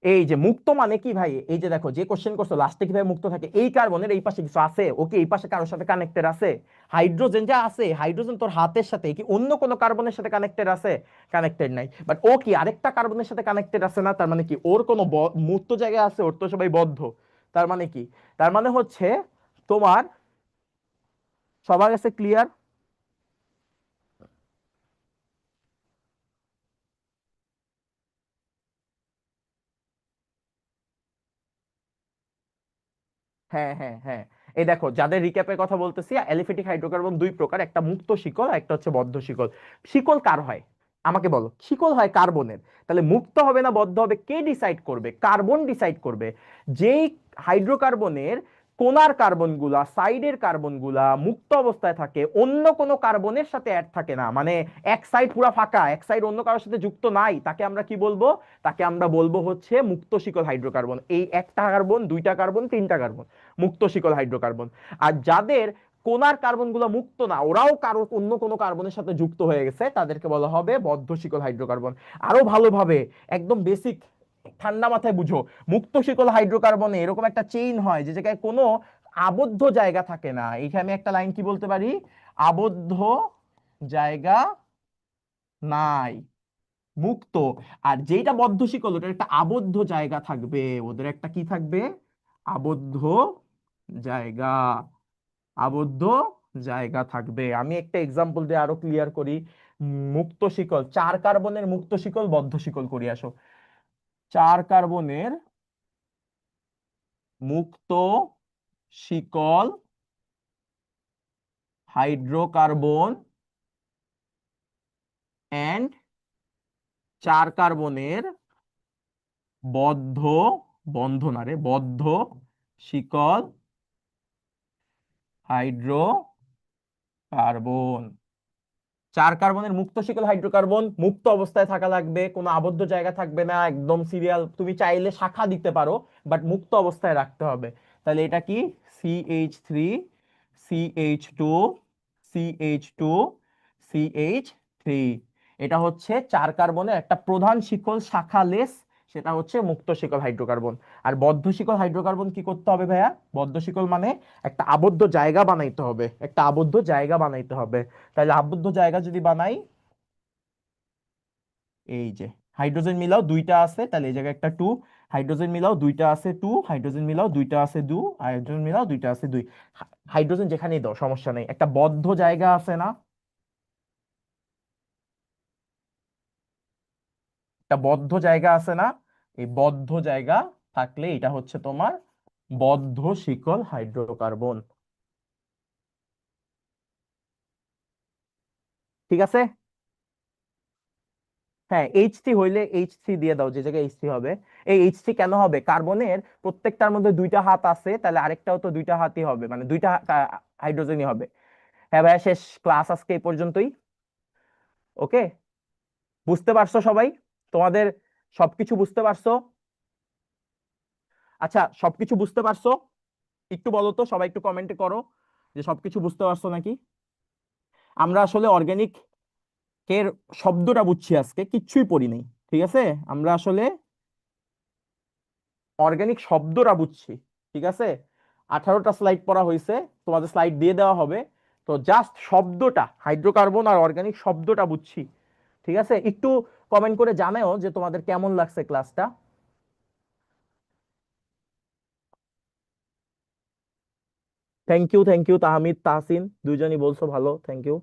এই যে মুক্ত মানে কি ভাই? এই যে দেখো, যে কোশ্চেন করছো লাস্টে কিভাবে মুক্ত থাকে? এই কার্বনের এই পাশে কিছু আছে, ওকে এই পাশে কারোর সাথে কানেক্টেড আছে? হাইড্রোজেন যে আছে, হাইড্রোজেন তোর হাতের সাথে কি অন্য কোনো কার্বনের সাথে কানেক্টেড আছে? কানেক্টেড নাই। বাট ও কি আরেকটা কার্বনের সাথে কানেক্টেড আছে না? তার মানে কি ওর কোনো মুক্ত জায়গা আছে? ওর তো সবাই বদ্ধ। তার মানে কি? তার মানে হচ্ছে তোমার সবার কাছে ক্লিয়ার? হ্যাঁ হ্যাঁ হ্যাঁ। এই দেখো, যাদের রিক্যাপের কথা বলতেছি, অ্যালিফ্যাটিক হাইড্রোকার্বন দুই প্রকার, একটা মুক্ত শিকল আর একটা হচ্ছে বদ্ধ শিকল। শিকল কার হয়? আমাকে বলো। শিকল হয় কার্বনের। তাহলে মুক্ত হবে না বদ্ধ হবে কে ডিসাইড করবে? কার্বন ডিসাইড করবে। যেই হাইড্রোকার্বনের কোনার কার্বন গুলা, সাইডের কার্বন গুলা মুক্ত অবস্থায় থাকে, অন্য কোনো কার্বনের সাথে অ্যাড থাকে না, মানে এক সাইড পুরা ফাঁকা, এক সাইড অন্য কারোর সাথে যুক্ত নাই, তাকে আমরা কি বলবো? তাকে আমরা বলবো হচ্ছে মুক্ত শিকল হাইড্রোকার্বন। এই একটা কার্বন, দুইটা কার্বন, তিনটা কার্বন, মুক্ত শিকল হাইড্রোকার্বন। আর যাদের কোনার কার্বন গুলো মুক্ত না, ওরাও কারো অন্য কোনো কার্বনের সাথে যুক্ত হয়ে গেছে, তাদেরকে বলা হবে বদ্ধ শিকল হাইড্রোকার্বন। আরো ভালোভাবে একদম বেসিক ঠান্ডা মাথায় বুঝো, মুক্ত শিকল হাইড্রোকার্বনে এরকম একটা চেইন হয় যে জায়গায় কোনো আবদ্ধ জায়গা থাকে না। এইখানে আমি একটা লাইন কি বলতে পারি? আবদ্ধ জায়গা নাই, মুক্ত। আর যেটা বদ্ধ শিকল, ওটার একটা আবদ্ধ জায়গা থাকবে, ওদের একটা কি থাকবে? আবদ্ধ জায়গা, আবদ্ধ জায়গা থাকবে। আমি একটা এক্সাম্পল দিয়ে আরো ক্লিয়ার করি। মুক্ত শিকল, চার কার্বনের মুক্ত শিকল বদ্ধ শিকল করি আসো। চার কার্বনের মুক্ত শিকল হাইড্রোকার্বন এন্ড চার কার্বনের বদ্ধ, বন্ধ না রে, বদ্ধ শিকল হাইড্রোকার্বন। চার কার্বনের মুক্ত শিকল হাইড্রোকার্বন মুক্ত অবস্থায় থাকা লাগবে, কোনো আবদ্ধ জায়গা থাকবে না, একদম সিরিয়াল, তুমি চাইলে শাখা দিতে পারো বাট মুক্ত অবস্থায় রাখতে হবে। তাহলে এটা কি? CH3, CH2, CH2, CH3। এটা হচ্ছে চার কার্বনের একটা প্রধান শিকল শাখালেস, সেটা হচ্ছে মুক্ত শিকল হাইড্রোকার্বন। আর বদ্ধ শিকল হাইড্রোকার্বন কি করতে হবে ভাইয়া? বদ্ধ শিকল মানে একটা আবদ্ধ জায়গা বানাইতে হবে, একটা আবদ্ধ জায়গা বানাইতে হবে। তাহলে আবদ্ধ জায়গা যদি বানাই, এই যে হাইড্রোজেন মিলাও দুইটা আছে, তাহলে এই জায়গায় একটা টু, হাইড্রোজেন মিলাও দুইটা আছে টু, হাইড্রোজেন মিলাও দুইটা আছে দু, হাইড্রোজেন মিলাও দুইটা আছে দুই। হাইড্রোজেন যেখানেই দাও সমস্যা নেই, একটা বদ্ধ জায়গা আছে না? একটা বদ্ধ জায়গা আছে না? এই বদ্ধ জায়গা থাকলে এটা হচ্ছে তোমার বদ্ধ শিকল হাইড্রোকার্বন। ঠিক আছে। হ্যাঁ, H3 হইলে H3 দিয়ে দাও, যে জায়গায় H3 হবে। এই H3 কেন হবে? কার্বনের প্রত্যেকটার মধ্যে দুইটা হাত আছে, তাহলে আরেকটাও তো দুইটা হাতই হবে, মানে দুইটা হাইড্রোজেনই হবে। হ্যাঁ ভাইয়া, শেষ ক্লাস আজকে এই পর্যন্তই। ওকে, বুঝতে পারছো সবাই? তোমাদের সবকিছু বুঝতে পারছো? আচ্ছা, সবকিছু বুঝতে পারছো? একটু বলো তো, সবাই একটু কমেন্টে করো যে সবকিছু বুঝতে পারছো নাকি। আমরা আসলে অর্গানিক এর শব্দটা বুঝছি, আজকে কিচ্ছুই পড়ি নাই। ঠিক আছে, আমরা আসলে অর্গানিক শব্দটা বুঝছি। ঠিক আছে, 18টা স্লাইড পড়া হয়েছে, তোমাদের স্লাইড দিয়ে দেওয়া হবে। তো জাস্ট শব্দটা, হাইড্রোকার্বন আর অর্গানিক শব্দটা বুঝছি। ঠিক আছে, একটু কমেন্ট করে জানাও যে তোমাদের কেমন লাগছে ক্লাসটা। থ্যাংক ইউ তাহমিদ, তাহসিন, দুইজনই বলছো ভালো, থ্যাংক ইউ।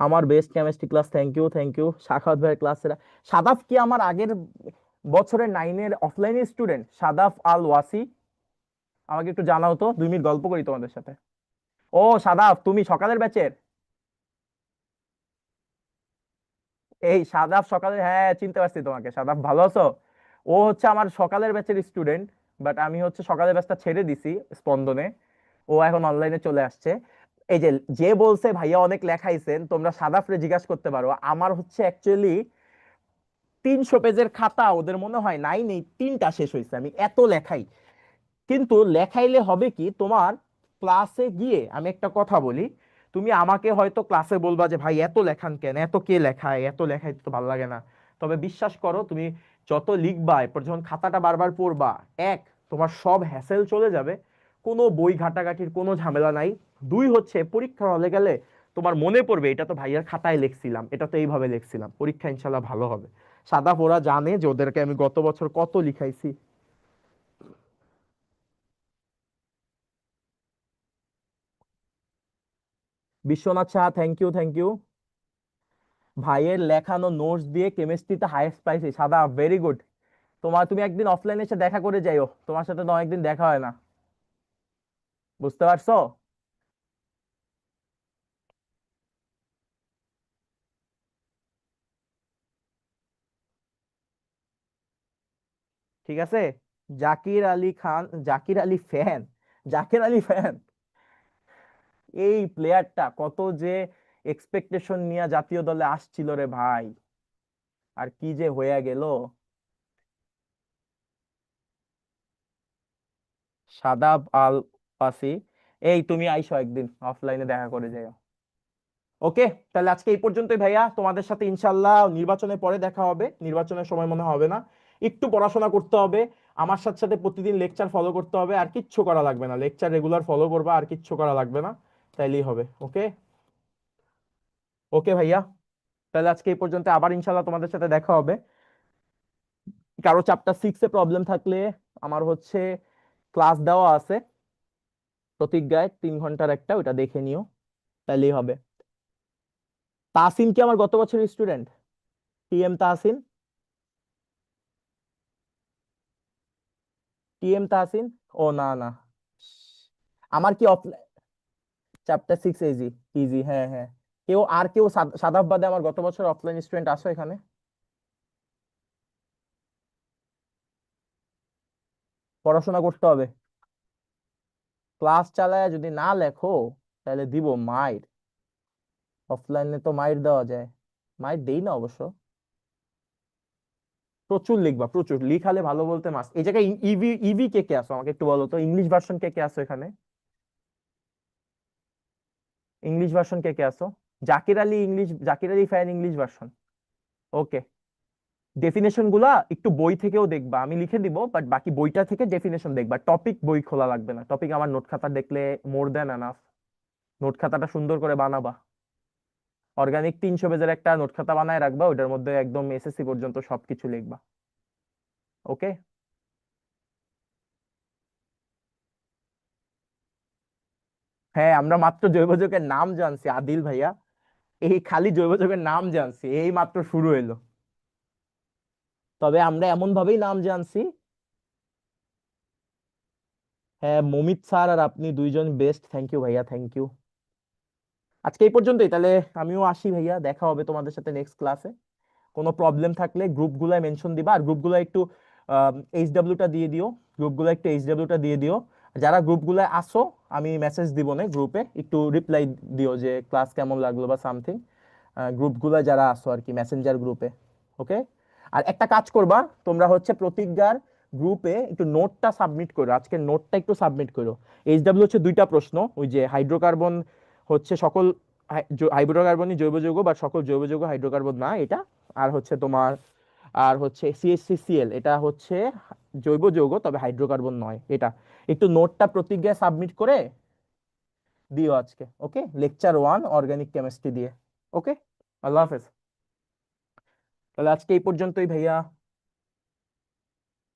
আমার best chemistry class, thank you. Sakhawat ভাইয়ের ক্লাস সেরা। সাদাফ কি আমার আগের বছরের নাইনের অফলাইনের স্টুডেন্ট? সাদাফ আল ওয়াসি, আমাকে একটু জানাও তো, 2 মিনিট গল্প করি তোমাদের সাথে। ও সাদাফ, তুমি সকালের ব্যাচের? এই সাদাফ সকালে, হ্যাঁ চিনতে পারছি তোমাকে। সাদাফ ভালো আছো? ও হচ্ছে আমার সকালের ব্যাচের স্টুডেন্ট, বাট আমি হচ্ছে সকালের ব্যাচটা ছেড়ে দিছি স্পন্দনে। ও এখন অনলাইনে চলে আসছে। এই যে, যে বলছে ভাইয়া অনেক লেখাইছেন, তোমরা সাদাফরে জিজ্ঞাসা করতে পারো। আমার হচ্ছে অ্যাকচুয়ালি 300 পেজের খাতা ওদের মনে হয় নাই নেই, 3টা শেষ হয়েছে, আমি এত লেখাই। কিন্তু লেখাইলে হবে কি তোমার, ক্লাসে গিয়ে আমি একটা কথা বলি, তুমি আমাকে হয়তো ক্লাসে বলবা যে ভাই এত লেখান কেন, এত কে লেখায়, এত লেখাইতে তো ভালো লাগে না। তবে বিশ্বাস করো, তুমি যত লিখবা, এরপর যখন খাতাটা বারবার পড়বা, এক, তোমার সব হ্যাসেল চলে যাবে, কোনো বই ঘাটাঘাটির কোনো ঝামেলা নাই। দুই হচ্ছে, পরীক্ষা হলে গেলে তোমার মনে পড়বে এটা তো ভাইয়ার খাতায় লিখছিলাম, এটা তো এইভাবে লিখছিলাম, পরীক্ষা ইনশাল্লাহ ভালো হবে। সাদা পোড়া জানে যে ওদেরকে আমি গত বছর কত লিখাইছি। Biswanath Saha, thank you. ভাইয়ের লেখানো নোটস দিয়ে কেমিস্ট্রিতে হাইয়েস্ট পাইছি। সাদা, ভেরি গুড। তুমি একদিন অফলাইনে এসে দেখা করে যাইও, তোমার সাথে তো অনেকদিন দেখা হয় না। বুঝতে পারছো? ঠিক আছে। জাকির আলী খান, জাকির আলী ফ্যান, জাকির আলী ফ্যান, এই প্লেয়ারটা কত যে এক্সপেকটেশন নিয়ে জাতীয় দলে আসছিল রে ভাই, আর কি যে হয়ে গেল। সাদাব আল পাসি, এই তুমি আইসো একদিন অফলাইনে দেখা করে যাও। ওকে, তাহলে আজকে এই পর্যন্তই ভাইয়া, তোমাদের সাথে ইনশাল্লাহ নির্বাচনের পরে দেখা হবে, নির্বাচনের সময় মনে হবে না। একটু পড়াশোনা করতে হবে, আমার সাথে সাথে প্রতিদিন লেকচার ফলো করতে হবে, আর কিচ্ছু করা লাগবে না, লেকচার রেগুলার ফলো করবা, আর কিচ্ছু করা লাগবে না, তাইলেই হবে। ওকে। ওকে ভাইয়া, তাহলে আজকে এই পর্যন্ত, আবার ইনশাল্লাহ তোমাদের সাথে দেখা হবে। কারো চ্যাপ্টার 6-এ প্রবলেম থাকলে আমার হচ্ছে ক্লাস দেওয়া আছে প্রতিজ্ঞায়, 3 ঘন্টার একটা, ওটা দেখে নিও, তাইলেই হবে। তাসিন কি আমার গত বছরের student? TM Tahsin, TM Tahsin. ও না না, আমার কি চ্যাপ্টার 6 ইজি, ইজি, হ্যাঁ হ্যাঁ। কেউ সাদাব বাদে আমার গত বছর অফলাইন স্টুডেন্ট আসো এখানে? পড়াশোনা করতে হবে, ক্লাস চালায় যদি না লেখো তাহলে দিব মাইর। অফলাইনে তো মাইর দেওয়া যায়, মাইর দেই না অবশ্য। প্রচুর লিখবা, প্রচুর লিখালে ভালো বলতে মাস। এই জায়গায় ইভি ইভি কে কে আসো আমাকে একটু বলো তো, ইংলিশ ভার্সন কে কে আসো এখানে? ইংলিশ ভার্সন কে কে আসো? Zakir Ali English, Zakir Ali fan English version. Okay. Definition গুলা একটু বই থেকেও দেখবা, আমি লিখে দিব, বাট বাকি বইটা থেকে ডেফিনেশন দেখবা। টপিক বই খোলা লাগবে না, টপিক আমার নোট খাতা দেখলে মোর দেন এনাফ। নোট খাতাটা সুন্দর করে বানাবা, অর্গানিক 300 পেজের একটা নোট খাতা বানায় রাখবা, ওটার মধ্যে একদম এসএসসি পর্যন্ত সবকিছু লিখবা। ওকে। হ্যাঁ, আমরা মাত্র জৈব যৌগের নাম জানছি আদিল ভাইয়া, এই খালি জৈব যৌগের নাম জানছি, এই মাত্র শুরু হইলো। তবে আমরা এমন ভাবেই নাম জানছি। হ্যাঁ, মমিত স্যার আর আপনি দুইজন বেস্ট, থ্যাংক ইউ ভাইয়া, থ্যাংক ইউ। আজকে এই পর্যন্তই তাহলে, আমিও আসি ভাইয়া, দেখা হবে তোমাদের সাথে নেক্সট ক্লাসে। কোনো প্রবলেম থাকলে গ্রুপগুলোয় মেনশন দিবা, আর গ্রুপগুলো একটু এইচডব্লিউটা দিয়ে দিও, গ্রুপগুলো একটু এইচডব্লিউটা দিয়ে দিও। যারা গ্রুপগুলোয় আসো, আমি মেসেজ দিব না গ্রুপে, একটু রিপ্লাই দিও যে ক্লাস কেমন লাগলো বা সামথিং। গ্রুপগুলো যারা আসো আর কি, মেসেঞ্জার গ্রুপে। ওকে। আর একটা কাজ করবা, তোমরা হচ্ছে প্রতিজ্ঞার গ্রুপে একটু নোটটা সাবমিট করো, আজকে নোটটা একটু সাবমিট করো। এইচডব্লিউ হচ্ছে দুইটা প্রশ্ন, ওই যে হাইড্রোকার্বন হচ্ছে সকল হাইড্রোকার্বনই জৈব যৌগ, বা সকল জৈব যৌগ হাইড্রোকার্বন না, এটা। আর হচ্ছে তোমার, আর হচ্ছে সিএইচসিসিএল, এটা হচ্ছে জৈব যৌগ তবে হাইড্রোকার্বন নয়, এটা। একটু নোটটা প্রতিজ্ঞায় সাবমিট করে দিও আজকে। ওকে, লেকচার 1 অর্গানিক কেমিস্ট্রি দিয়ে। ওকে। আল্লাহ হাফেজ। তাহলে আজকে এই পর্যন্তই ভাইয়া।